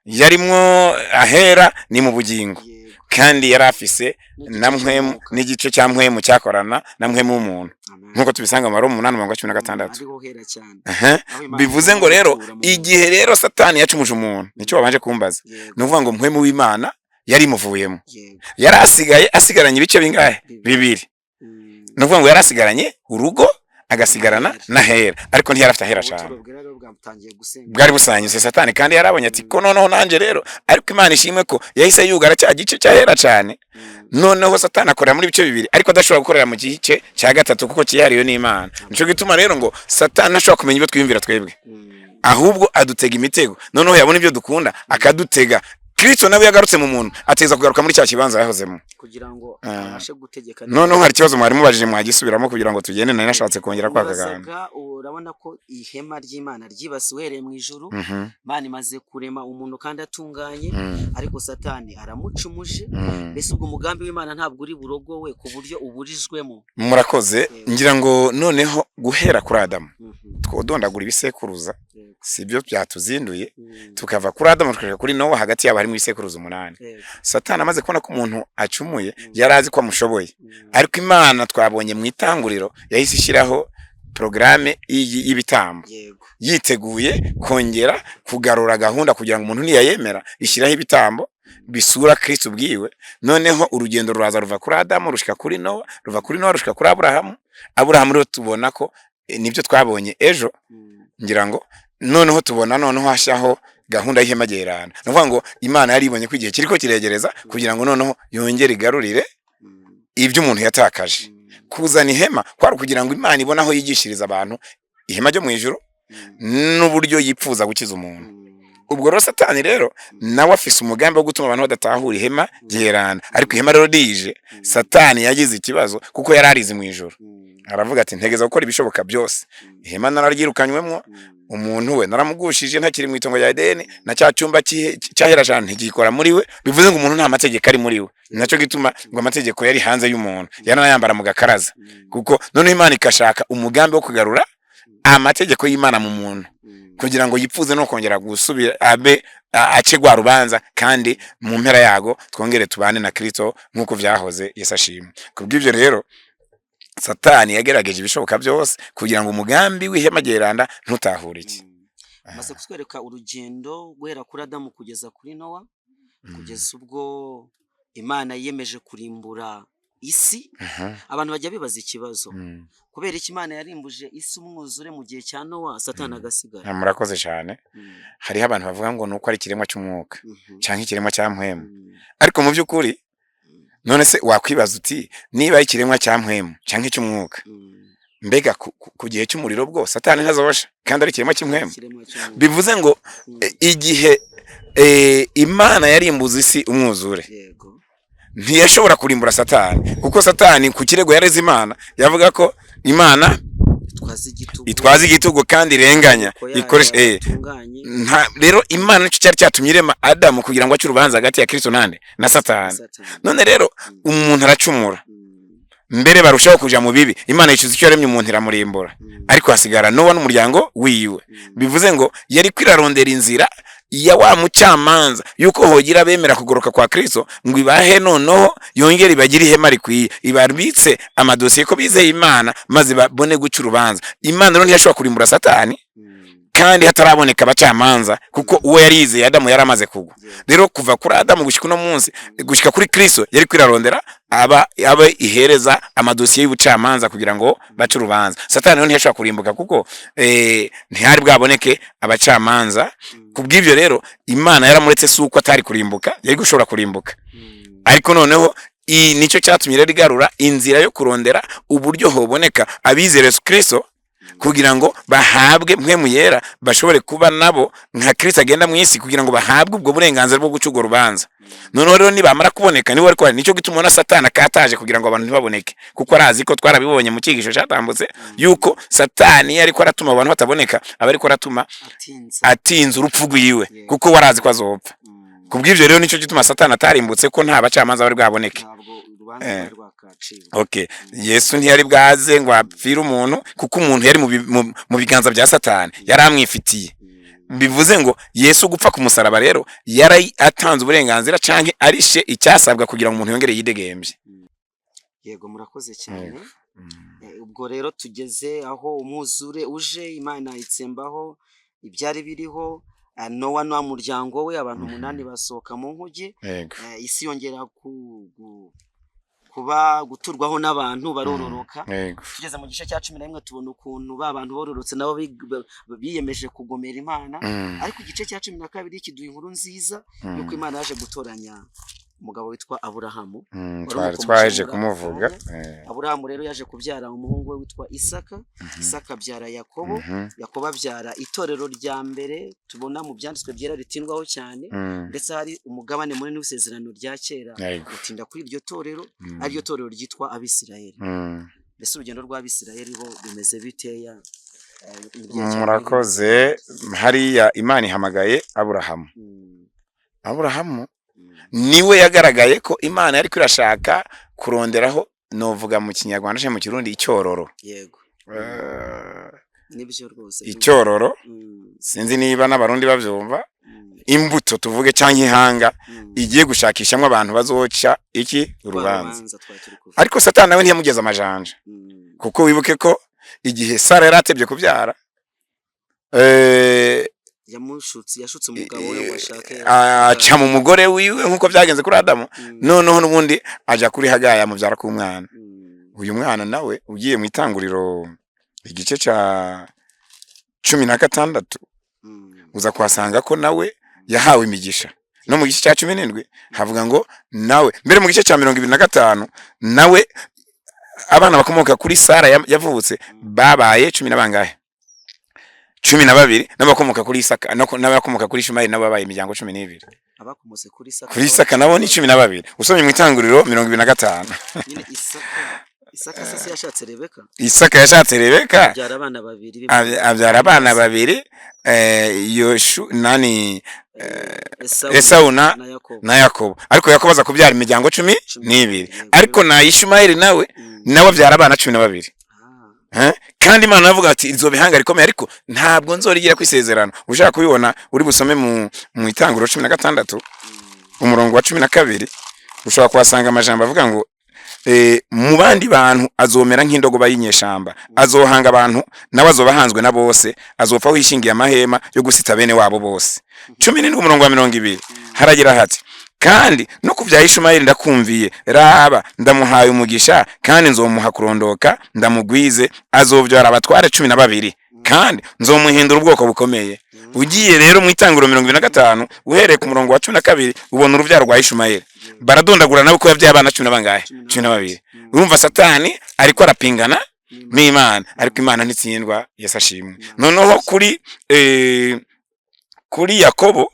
Yarimwo ahera ni mu bugingo, kandi yari afise namwe n'igice cya mpwemu cyakorana namwe mu muntu, nkuko tubisanga mu Roma 8:16. Bivuze ngo rero igihe rero Satani yacumuje umuntu, nicyo babanje kumbaza, nuvuga ngo mpwemu w'Imana yari muvuyemo, yari asigaranye ibice bingahe? 2. Nuvuga ngo yari asigaranye urugo agasigarana na hera, ariko ntiyarafite ahera cyane, bwari busanyuse Satani. Kandi yarabonye ati ko noneho nanje rero, ariko Imana ishimwe ko yahise yugara cya gice cya hera cyane. Noneho Satani akorera muri bice 2 ariko adashobora gukorera mu gice cya 3 kuko kiyariyo n'Imana. Nico gituma rero ngo Satani ashobora kumenya ibyo twiyumvira twebwe, ahubwo adutega imitego. Noneho yabona ibyo dukunda akadutega. Kristo nawe yagarutse mu muntu ateza kugaruka muri cya kibanza yahozemo kugira ngo abashe gutegeka. Noneho hari ikibazo mwari mubajije mwagisubiramo kugira ngo tugende, nari nashatse kongera kwakagana. Urabona ko ihema ry'Imana ryibasiwe mu ijuru, Imana imaze kurema umuntu kandi atunganye, ariko Satani aramucumuje. Mbese ubwo umugambi w'Imana ntabwo uri burogo we ku buryo uburijwemo. Murakoze, ngira ngo noneho guhera kuri Adamu twodondagura ibisekuruza sibyo byatuzinduye tukava kuri Adamu tukajya kuri Nowa, hagati yabo harimo ibisekuruza 8. Yego. Satani amaze kubona ko umuntu acumuye yari azi ko amushoboye, ariko Imana twabonye mu itanguriro yahise ishyiraho porogaramu y'ibitambo, Yego. yiteguye kongera kugarura gahunda kugira ngo umuntu niyayemera ishyiraho ibitambo bisura Kristo ubwiwe. Noneho urugendo ruraza ruva kuri Adamu rushika kuri Nowa, ruva kuri Nowa rushika kuri Aburahamu rero tubona ko nibyo twabonye ejo, ngira ngo noneho tubona noneho hashyaho gahunda y'ihema ryerana. Nuvuga ngo Imana yari ibonye ko igihe kiriko kiregereza kugira ngo noneho yongere igarurire ibyo umuntu yatakaje. Kuzana ihema kwari kugira ngo Imana ibone aho yigishiriza abantu ihema ryo mu ijuru n'uburyo yipfuza gukiza umuntu. Ubwo rero Satani rero nawe afise umugambi wo gutuma abantu badatahura ihema ryerana, ariko ihema rero rije Satani yagize ikibazo kuko yari arizi mu ijuru. Aravuga ati ntegeza gukora ibishoboka byose, ihema nararyirukanywemo, umuntu we naramugushije ntakiri mu itongo rya Edeni, na cya cyumba cyahera cyane ntigikora muri we, bivuze ngo umuntu nta mategeko ari muri we. Nacyo gituma ngo amategeko yari hanze y'umuntu, yaranayambara mu gakaraza, kuko none Imana ikashaka umugambi wo kugarura amategeko y'Imana mu muntu kugira ngo yipfuze no kongera gusubira abe ace gwa rubanza, kandi mu mpera yago twongere tubane na Kristo nkuko vyahoze. Yesu ashimwe. Kubw'ivyo rero Satani yagerageje ibishoboka byose kugira ngo umugambi w'ihema ryeranda ntutahure iki. Maze kutwereka urugendo guhera kuri Adamu kugeza kuri Nowa, kugeza ubwo Imana yiyemeje kurimbura isi. Abantu bajya bibaza ikibazo, kubera iki Imana yarimbuje isi umwuzure mu gihe cya Nowa, Satani agasigara? Murakoze cyane. Hariho abantu bavuga ngo nuko ari kiremwa cy'umwuka cyangwa ikiremwa cya mpwemu, ariko mu by'ukuri none se wakwibaza uti niba ikiremwa cya mpwemu cyangwa icy'umwuka, mbega ku gihe cy'umuriro bwo Satani ntazobasha kandi ari kiremwa cy'impwemu? Bivuze ngo igihe Imana yarimbuza isi umwuzure, ntiyashobora kurimbura Satani, kuko Satani ku kirego yareze Imana yavuga ko Imana itwaza igitugu kandi irenganya ikoresha rero Imana nicyo cyari cyatumye irema Adamu kugira ngo ace urubanza hagati ya Kristo nande na Satani. None rero umuntu aracumura, mbere barushaho kuja mu bibi, Imana yicuza icyo yaremye umuntu iramurimbura, ariko hasigara Nowa n'umuryango wiwe. Bivuze ngo yari kwirarondera inzira ya wa mucamanza yuko hogira bemera kugoroka kwa Kristo ngo ibahe noneho yongere ibagire ihema rikwiye, ibarbitse amadosiye ko bizeye Imana maze babone guca urubanza. Imana rero ntiyashobora kurimbura Satani kandi hataraboneka abacamanza, kuko uwo yarize Adamu yaramaze kugwa. Rero kuva kuri Adamu gushika no munsi gushika kuri Kristo yari kwirarondera aba ihereza amadosiye y'ubucamanza kugira ngo bace urubanza. Satani rero ntiyashobora kurimbuka kuko ntihari bwaboneke abacamanza. Kubw'ivyo rero Imana yaramuretse suko atari kurimbuka, yari gushobora kurimbuka, ariko noneho nicyo cyatumye rero igarura inzira yo kurondera uburyo hoboneka abizera Yesu Kristo kugira ngo bahabwe mpwemu yera, bashobore kuba nabo nka Kristo agenda mu isi kugira ngo bahabwe ubwo burenganzira bwo guca urwo rubanza. Noneho rero nibamara kuboneka niwe ariko nicyo gituma na Satani akataje kugira ngo abantu ntibaboneke, kuko arazi ko twarabibonye mu cyigisho cyatambutse yuko Satani ariko aratuma abantu bataboneka, aba ariko aratuma atinza urupfu rwiwe, kuko warazi ko azopfa. Kubw'ivyo rero nicyo gituma Satani atarimbutse ko nta bacamanza bari bwaboneke. Okay, Yesu ntiyari bwaze ngo apfire umuntu, kuko umuntu yari mu biganza bya Satani, yari amwifitiye. Bivuze ngo Yesu gupfa ku musaraba rero yari atanze uburenganzira canke arishe icyasabwa kugira ngo umuntu yongere yidegembye. Yego, murakoze cyane. Ubwo rero tugeze aho umwuzure uje, Imana itsembaho ibyari biriho, Nowa na muryango we abantu 8 basohoka mu nkuge, isi yongera kuba guturwaho n'abantu barororoka. Tugeze mu gice cya 11 tubona ukuntu abantu bororotse nabo biyemeje kugomera Imana, ariko igice cya 12 kiduha inkuru nziza yuko Imana yaje gutoranya umugabo witwa Aburahamu. Twaje kumuvuga. Aburahamu rero yaje kubyara umuhungu we witwa Isaka, Isaka abyara Yakobo, Yakobo abyara itorero rya mbere tubona mu byanditswe byera ritindwaho cyane, ndetse hari umugabane munini w'isezerano rya kera gutinda kuri iryo torero, ariyo torero ryitwa Abisirayeli. Mbese urugendo rw'Abisirayeli bo bimeze biteya? Murakoze. Hariya Imana ihamagaye Aburahamu. Aburahamu niwe yagaragaye ko Imana yari kwirashaka kuronderaho, novuga mu Kinyarwanda cyangwa mu Kirundi, icyororo. Yego. nibyo rwose icyororo sinzi niba n'abarundi bavyumva imbuto tuvuge cyangwa ihanga igiye gushakishamo abantu bazoca iki urubanza. Ariko Satani nawe ntiyamugeza amajanja, kuko wibuke ko igihe Sara yaratebye kubyara yashutse umugabo we washake aca mu mugore wiwe nkuko byagenze kuri Adamu, noneho n'ubundi aja kuri Hagaya amubyara ku mwana. Uyu mwana nawe ugiye mu Itanguriro igice ca 16 uza kuhasanga ko nawe yahawe imigisha. No mu gice cya 17 havuga ngo nawe mbere mu gice cya 25 nawe abana bakomoka kuri Sara yavutse babaye 10 nabangahe 12, n'abakomoka kuri Isaka n'abakomoka kuri Ishimayeli nabo babaye imiryango 12. abakomose kuri Isaka nabo ni 12. Usomye mu Itanguriro 25 nyine Isaka sase yashatse Rebeka. Isaka yashatse Rebeka abyara abana babiri Yoshu nani Esau na Yakobo. Ariko Yakobo aza kubyara imiryango 12, ariko na Ishimayeli nawe abyara abana 12. Kandi Imana avuga ati izo bihanga rikomeye, ariko ntabwo nzorigira kwisezerano. Ushaka kubibona uri busome mu Itanguriro 16 umurongo wa 12 ushobora kuhasanga amajambo avuga ngo mu bandi bantu azomera nk'indogoba y'inyeshamba, azohanga abantu nawe azobahanzwe na bose, azopfa wishingiye amahema yo gusita bene wabo bose. 17 umurongo wa 20 haragira hati kandi no kubya Ishimayeli ndakumviye, raba ndamuhaye umugisha kandi nzomuha kurondoka ndamugwize, azovyara abatware 12 kandi nzomuhindura ubwoko bukomeye. Ugiye rero mu Itanguriro 25 uhereye ku murongo wa 12 ubona uruvyaro rwa Ishimayeli baradondagura nawe ko yavyaye abana 12. Urumva Satani ariko arapingana n'Imana, ariko Imana ntitsindwa, Yesu ashimwe. Noneho kuri Yakobo,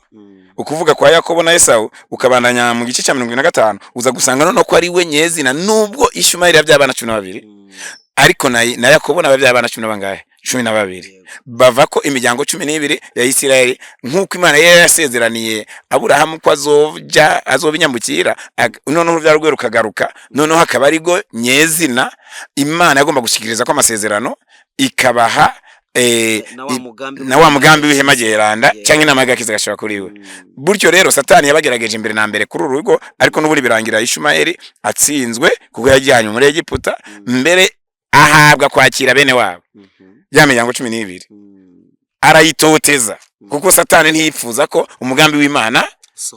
ukuvuga kwa Yakobo na Esau ukabandanya mu gice cya 25 uza gusanga noneho ko ari we nyezina, nubwo Ishimayeli yavyaye abana 12 ariko na Yakobo nabavyaye abana 12 bava ko imiryango 12 ya Isirayeli, nkuko Imana yari yasezeraniye Aburahamu ko azobinyambukira. Noneho uruvyaro rwe rukagaruka, noneho hakaba arigo nyezina Imana yagomba gushikiriza ko amasezerano ikabaha na wa mugambi w'ihema ryeranda cyangwa inamagakiza gashaka kuri we. Buryo rero Satani yabagerageje imbere na mbere kuri urugo, ariko n'uburi birangira Ishimayeli atsinzwe kuko yajyanye muri Egiputa, mbere ahabwa kwakira bene wabo ya miryango 12 arayitoteza, kuko Satani ntiyifuza ko umugambi w'Imana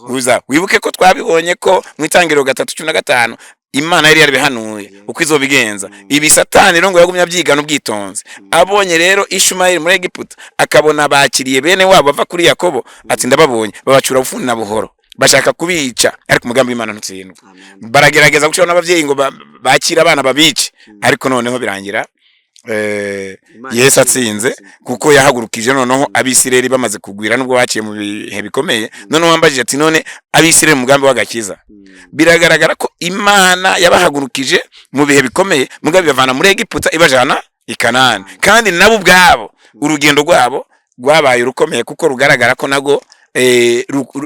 uza. Wibuke ko twabibonye ko mu Itangiriro 3:15 Imana yari yarabihanuye uko izobigenza. Ibi Satani rero ngo yagumya byigana ubwitonzi. Abonye rero Ishimayeli muri Egiputa akabona bakiriye bene wabo bava kuri Yakobo, ati ndababonye babacura bufuni na buhoro, bashaka kubica, ariko umugambi w'Imana ntutsindwa. Baragerageza gucana n'abavyeyi ngo bakira abana babice, ariko noneho birangira Yesu atsinze, kuko yahagurukije noneho Abisirayeli bamaze kugwira nubwo baciye mu bihe bikomeye. Noneho wambajije ati none Abisirayeli umugambi w'agakiza, biragaragara ko Imana yabahagurukije mu bihe bikomeye, mugabe bavana muri Egiputa ibajana i Kanani, kandi nabo ubwabo urugendo rwabo rwabaye rukomeye, kuko rugaragara ko nago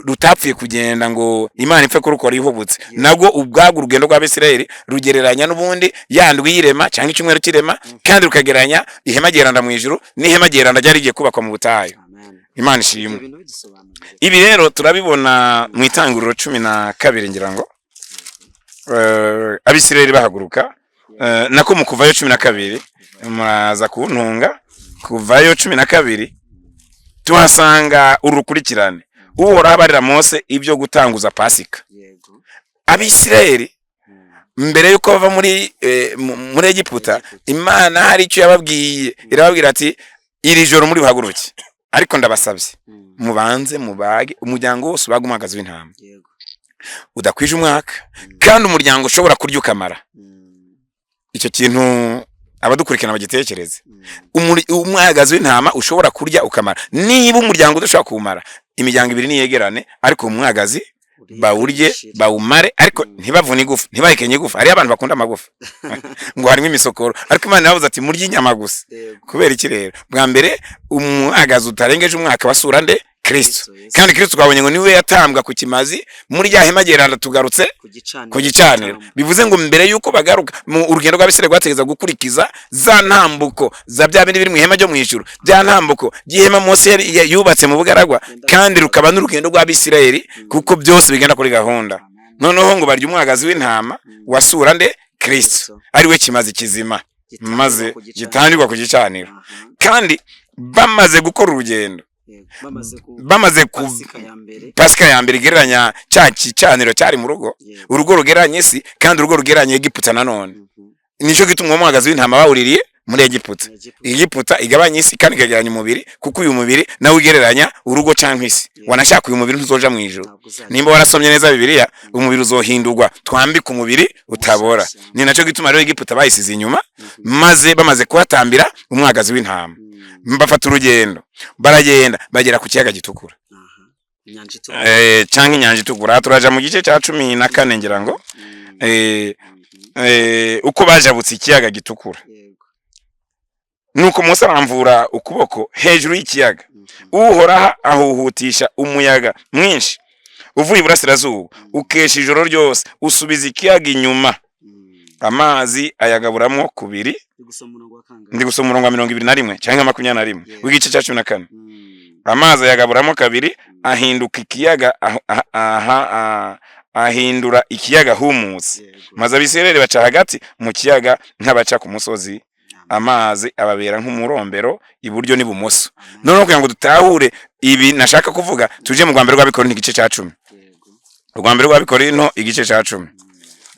rutapfuye kugenda ngo Imana ipfe kurukora ihubutse. Nago ubwago urugendo rw'Abisirayeli rugereranya n'ubundi yandwi y'irema cyangwa icyumweru cy'irema, kandi rukageranya ihema ryeranda mu ijuru n'ihema ryeranda ryari rigiye kubakwa mu butayu. Imana ishimwe. Ibi rero turabibona mu Itanguriro 12 ngira ngo Abisirayeli bahaguruka, nako mu Kuvayo 12 muraza kuntunga. Kuvayo 12 tuhasanga urukurikirane. Uhoraho abarira Mose ibyo gutanguza Pasika. Abisirayeli mbere yuko bava muri Egiputa, Imana hari icyo yababwiye, irababwira ati iri joro muri buhaguruke, ariko ndabasabye mubanze mubage umuryango wose ubaga umwagazi w'intama udakwije umwaka, kandi umuryango ushobora kurya ukamara. Icyo kintu abadukurikirana bagitekereze. Umwagazi w'intama ushobora kurya ukamara. Niba umuryango udashobora kumara, imiryango 2 niyegerane, ariko umwagazi bawurye bawumare, ariko ntibavune igufa, ntibahekenye igufa. Hari abantu bakunda amagufa ngo harimo imisokoro, ariko Imana yavuze ati murye inyama gusa. Kubera iki rero? Bwa mbere umwagazi utarengeje umwaka basura nde Kristo. Yesu. Kandi Kristo twabonye ngo niwe yatambwa ku kimazi muri rya hema geranda tugarutse ku gicaniro. Bivuze ngo mbere yuko bagaruka mu urugendo rw'Abisirayeli rwategeza gukurikiza za ntambuko za bya bindi biri mu ihema ryo mu ijuru, bya ntambuko y'ihema Mose yubatse mu bugaragwa, kandi rukaba n'urugendo rw'Abisirayeli kuko byose bigenda kuri gahunda. Noneho ngo barya umwagazi w'intama wasura nde Kristo, ari we kimazi kizima maze gitangirwa ku gicaniro. Kandi bamaze gukora urugendo, bamaze ku Pasika ya mbere igereranya cya gicaniro cyari mu rugo, urugo rugereranya isi, kandi urugo rugereranya Egiputa nanone. Nico gituma umwagazi w'intama bawuririye muri Egiputa. Egiputa igabanya isi kandi ikagereranya umubiri, kuko uyu mubiri nawe ugereranya urugo cyangwa isi. Wanashaka uyu mubiri ntuzoja mu ijuru. Nimba warasomye neza Bibiliya, umubiri uzohindurwa, twambika umubiri utabora. Ni naco gituma rero Egiputa bayisize inyuma, maze bamaze kuhatambira umwagazi w'intama. Mbafata urugendo, baragenda bagera ku kiyaga gitukura. Cyangwa inyanja itukura. Turaja mu gice cya 14 ngira ngo uko bajabutse ikiyaga gitukura. Nuko Mose aramvura ukuboko hejuru y'ikiyaga, Uhoraho ahuhutisha umuyaga mwinshi uvuye iburasirazuba, ukesha ijoro ryose, usubiza ikiyaga inyuma, amazi ayagaburamo kubiri. Ndi gusoma umurongo wa 21 cyangwa 21 w'igice cya 14. Amazi ayagaburamo kabiri, ahinduka ikiyaga, ahindura ikiyaga humutse, maze Abisirayeli baca hagati mu kiyaga nk'abaca ku musozi, amazi ababera nk'umurombero iburyo n'ibumoso. None kugira ngo dutahure ibi nashaka kuvuga, tuje mu rwambere rw'Abikorinto igice cya 10. Urwambere rw'Abikorinto igice cya 10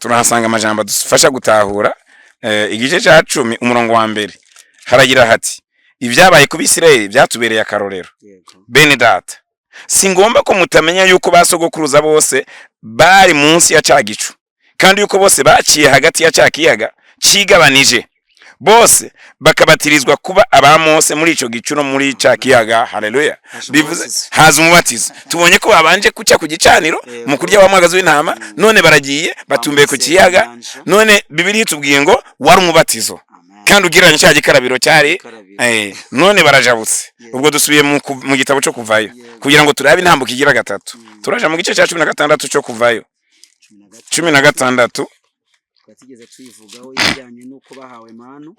turahasanga amajambo dufasha gutahura. Igice cya 10 umurongo wa mbere haragira hati, ibyabaye ku Bisirayeli byatubereye akarorero. Bene data, singomba ko mutamenya yuko basogokuruza bose bari munsi ya cya gicu, kandi yuko bose baciye hagati ya cya kiyaga cigabanije, bose bakabatirizwa kuba aba Mose muri ico gicu no muri cya kiyaga. Haleluya. Bivuze haza umubatizo. Tubonye ko babanje kuca ku gicaniro mu kurya wa mwagazi w'intama, none baragiye batumbeye ku kiyaga. None Bibiliya itubwiye ngo wari umubatizo, kandi ugiranye cya gikarabiro cyari none barajabutse. Ubwo dusubiye mu gitabo cyo kuvayo kugira ngo turabe intambuko igira gatatu. Turaja mu gice cya 16 cyo kuvayo 16. Batigeze tuyivugaho ijyanye nuko bahawe manu.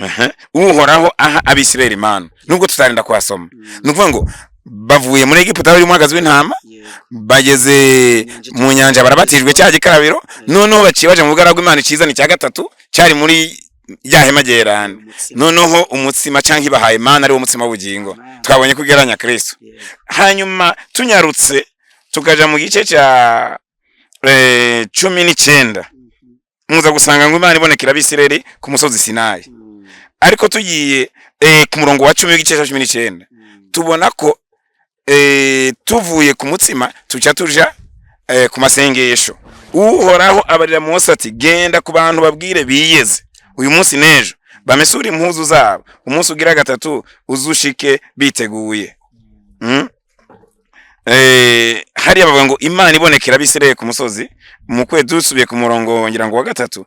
Uhoraho aha Abisirayeli manu, nubwo tutarinda kwasoma. Nukuvuga ngo bavuye muri Egiputa bari umwagazi w'intama, bageze mu nyanja barabatijwe cya gikarabiro, noneho baciye baje mu bugaragwa Imana icizana cya gatatu cyari muri ya hema gerana. Noneho umutsima cyangwa ibahaye Imana ari wo mutsima w'ubugingo. Twabonye kugeranya Kristo. Hanyuma tunyarutse tukaja mu gice cya 19, muza gusanga ngo Imana ibonekera Abisirayeli ku musozi Sinayi. Ariko tugiye ku murongo wa 10 w'igice cya 19 tubona ko tuvuye ku mutsima tuca tuja ku masengesho. Uhoraho abarira Mose ati, genda ku bantu babwire biyeze uyu munsi nejo, bamesura impuzu zabo, umunsi ugira gatatu uzushike biteguye. Hariya bavuga ngo Imana ibonekera Abisirayeli ku musozi. Mu kwe dusubiye ku murongo ngira ngo wa gatatu,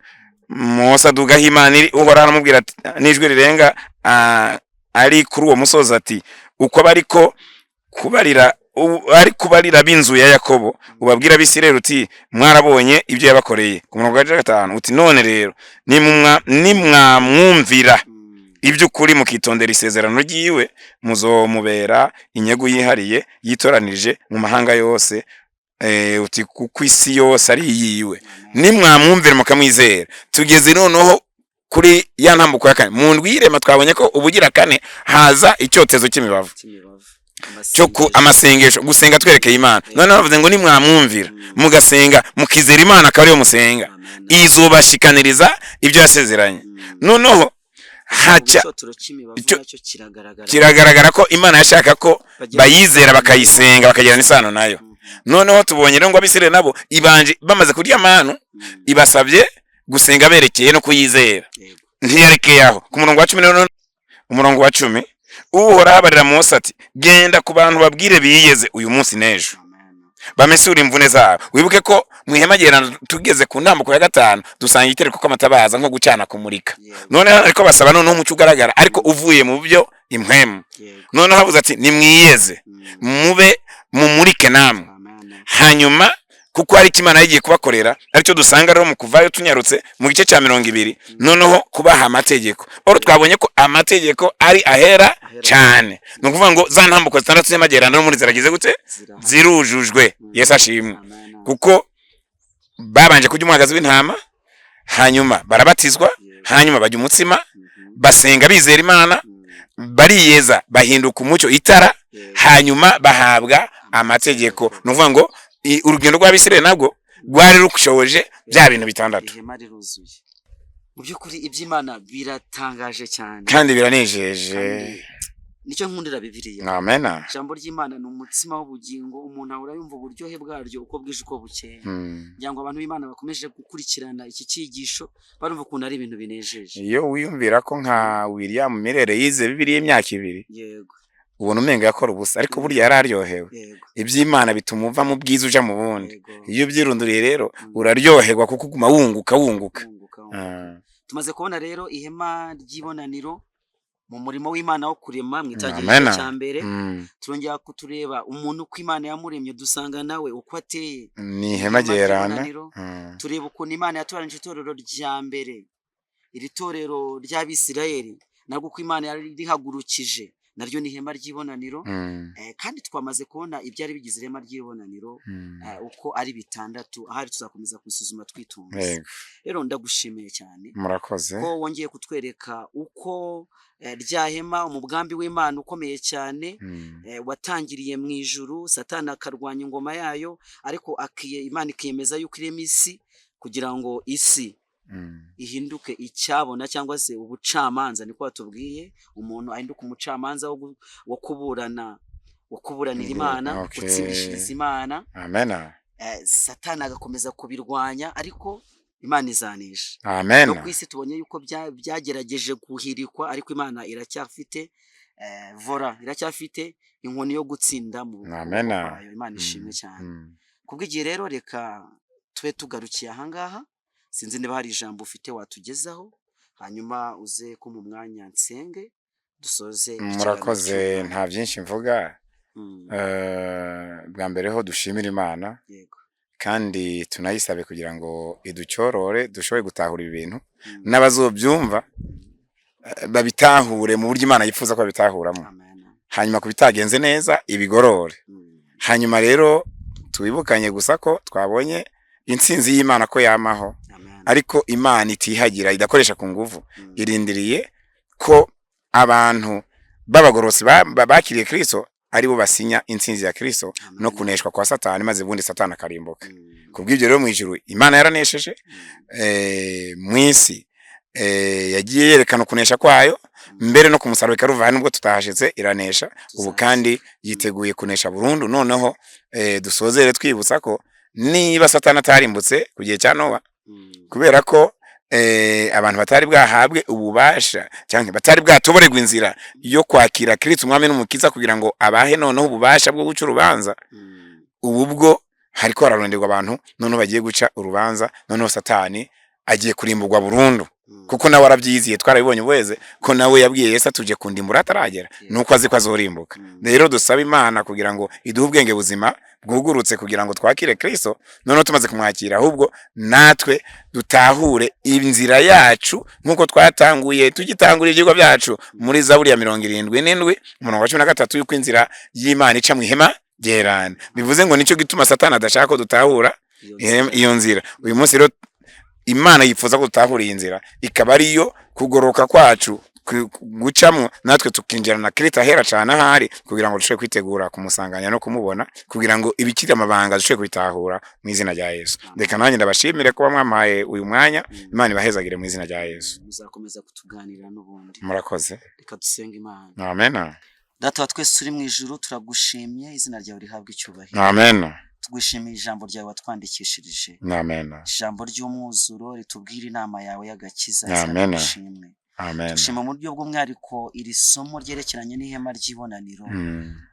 Mose adugaho Imana iri, Uhoraho aramubwira ati n'ijwi rirenga ari kuri uwo musozi ati, uko bariko kubarira b'inzu ya Yakobo, ubabwira Abisirayeli uti, mwarabonye ibyo yabakoreye. Ku murongo wa 5 uti, none rero nimwamwumvira iby'ukuri mukitondera isezerano ryiwe, muzomubera inyego yihariye yitoranije mu mahanga yose, uti kuko isi yose ari yiwe. Nimwamwumvira mukamwizera. Tugeze noneho kuri ya ntambuko ya 4 mu ndwi y'irema. Twabonye ko ubugira 4 haza icyotezo cy'imibavu cyo ku amasengesho, gusenga twerekeye Imana. None bavuze ngo nimwamwumvira mugasenga mukizera Imana akaba ariyo musenga, izobashikaniriza ibyo yasezeranye. Noneho haca kiragaragara ko Imana yashaka ko bayizera bakayisenga bakagira n'isano nayo. Noneho tubonye rero ngo Abisirayeli nabo ibanje bamaze kurya manu, ibasabye gusenga berekeye no kuyizera. Ntiyarekeye aho. Ku murongo wa 10 umurongo wa 10 Uhoraho abarira Mose ati, genda ku bantu babwire biyeze uyu munsi nejo, bamesura imvune zabo. Wibuke ko mu ihema gerana tugeze ku ntambuko ya 5 dusanga itereko ko amatabaza nko gucana kumurika. Noneho ariko basaba noneho umucyo ugaragara ariko uvuye mu byo impwemu. Noneho habuze ati, nimwiyeze mube mu bimurike namwe. Amen. Hanyuma kuko hari icyo Imana yagiye kubakorera aricyo dusanga rero mu kuvayo tunyarutse mu gice cya 20 noneho kubaha amategeko. Oro twabonye ko amategeko ari ahera cyane, ni ukuvuga ngo za ntambuko 6 z'amagerano no muri ziragize gute zirujujwe. Yesu ashimwe. Kuko babanje kujya umwagazi w'intama, hanyuma barabatizwa, hanyuma bajya umutsima, basenga bizera Imana, bariyeza bahinduka umucyo itara, hanyuma bahabwa amategeko. Ni ukuvuga ngo urugendo rw'Abisirayeli nabwo rwari rushoje bya bintu 6. Ihema riruzuye. Mu by'ukuri iby'Imana biratangaje cyane kandi biranejeje. Nicyo nkundira Bibiliya. Amen. Ijambo ry'Imana ni umutsima w'ubugingo, umuntu ahora yumva uburyohe bwaryo uko bwije uko bukeye. Ngira ngo abantu b'Imana bakomeje gukurikirana iki cyigisho barumva ukuntu ari ibintu binejeje. Iyo wiyumvira ko nka William Mirere yize Bibiliya imyaka 2, yego, ubona umenga yakora ubusa, ariko burya yararyohewe. Iby'Imana bituma uva mu bwiza uja mu bundi. Iyo byirunduriye rero uraryoherwa kuko uguma wunguka. Tumaze kubona rero ihema ry'ibonaniro mu murimo w'Imana wo kurema mu itangiriro cya mbere. Turongera kutureba umuntu uko Imana yamuremye, dusanga nawe uko ateye ni ihema gerana. Tureba ukuntu Imana yatoranije itorero rya mbere, iri torero ry'Abisirayeli, nabwo uko Imana yari rihagurukije naryo ni ihema ry'ibonaniro. Kandi twamaze kubona ibyari bigize ihema ry'ibonaniro uko ari 6. Ahari tuzakomeza kwisuzuma twitunze. Rero ndagushimiye cyane, murakoze ko wongeye kutwereka uko rya hema umugambi w'Imana ukomeye cyane watangiriye mu ijuru, Satani akarwanya ingoma yayo, ariko Imana ikiyemeza yuko irema isi kugira ngo isi ihinduke icyabona cyangwa se ubucamanza. Niko batubwiye umuntu ahinduka umucamanza wo kuburanira Imana, gutsindishiriza Imana. Amen. Satani agakomeza kubirwanya ariko Imana izanisha. Amen. No ku isi tubonye yuko byagerageje guhirikwa, ariko Imana iracyafite iracyafite inkoni yo gutsinda mu Amen. Imana ishimwe cyane. Kubw'igihe rero reka tube tugarukiye ahangaha. Sinzi niba hari ijambo ufite watugezaho, hanyuma uze ko mu mwanya nsenge dusoze. Murakoze, nta byinshi mvuga. Bwa mbere ho dushimira Imana, yego, kandi tunayisabe kugira ngo iducyorore dushoboye gutahura ibintu n'abazobyumva babitahure mu buryo Imana yifuza ko babitahuramo. Hanyuma kubitagenze neza ibigorore. Hanyuma rero tubibukanye gusa ko twabonye intsinzi y'Imana ko yamaho, ariko Imana itihagira, idakoresha ku nguvu. Irindiriye ko abantu b'abagorosi bakiriye Kristo ari bo basinya intsinzi ya Kristo no kuneshwa kwa Satani, maze bundi Satani akarimbuka. Kubw'ibyo rero mu ijuru Imana yaranesheje, mu isi yagiye yerekana kunesha kwayo, mbere no kumusaraba Karuvari nubwo tutahashitse iranesha. Ubu kandi yiteguye kunesha burundu. Noneho dusozere twibutsa ko niba Satani atarimbutse ku gihe cya Nowa, kubera ko abantu batari bwahabwe ububasha cyangwa batari bwatoborerwa inzira yo kwakira Kristo umwami n'umukiza kugira ngo abahe noneho ububasha bwo guca urubanza, ubu bwo hariko hararonderwa abantu noneho bagiye guca urubanza. Noneho Satani agiye kurimburwa burundu, kuko nawe arabyiziye. Twarabibonye weze ko nawe yabwiye Yesu atuje kundimbura ataragera, nuko azi ko azorimbuka. Rero dusaba Imana kugira ngo iduhe ubwenge buzima bwugurutse kugira ngo twakire Kristo. Noneho tumaze kumwakira, ahubwo natwe dutahure inzira yacu nkuko twatanguye tugitangura ibyigwa byacu muri Zaburi ya 77 umurongo wa 13 yuko inzira y'Imana ica mu ihema gerana. Bivuze ngo nicyo gituma Satani adashaka ko dutahura iyo nzira. Uyu munsi rero Imana yifuza ko dutahura iyi nzira, ikaba ariyo kugoroka kwacu gucamwo, natwe tukinjira na Kristo ahera cyane ahari, kugira ngo dushobore kwitegura kumusanganya no kumubona, kugira ngo ibikiri amabanga dushobore kubitahura mu izina rya Yesu. Reka nanjye ndabashimire ko mwamaye uyu mwanya. Imana ibahezagire mu izina rya Yesu. Muzakomeza kutuganira n'ubundi. Murakoze. Reka dusenge Imana. Amen. Data wa twese turi mu ijuru, turagushimye, izina ryawe rihabwe icyubahiro. Amen. Tugushimiye ijambo ryawe watwandikishirije. Amen. Ijambo ry'umwuzuro ritubwira inama yawe y'agakiza. Amen. Amen. Tushima mu buryo bw'umwihariko iri somo ryerekeranye n'ihema ry'ibonaniro,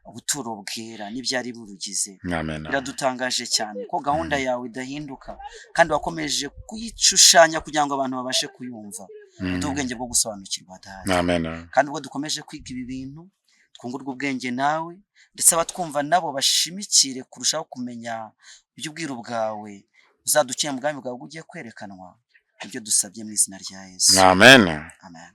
ubuturo bwera n'ibyari burugize. Biradutangaje cyane ko gahunda yawe idahinduka, kandi wakomeje kuyishushanya kugira ngo abantu babashe kuyumva. Uduhe ubwenge bwo gusobanukirwa data. Amen. Kandi ubwo dukomeje kwiga ibi bintu, twungurwe ubwenge nawe, ndetse abatwumva nabo bashimikire kurushaho kumenya iby'ubwiru bwawe, uzadukire mu bwami bwawe ugiye kwerekanwa. Ibyo dusabye mu izina rya Yesu. Amen. Amen.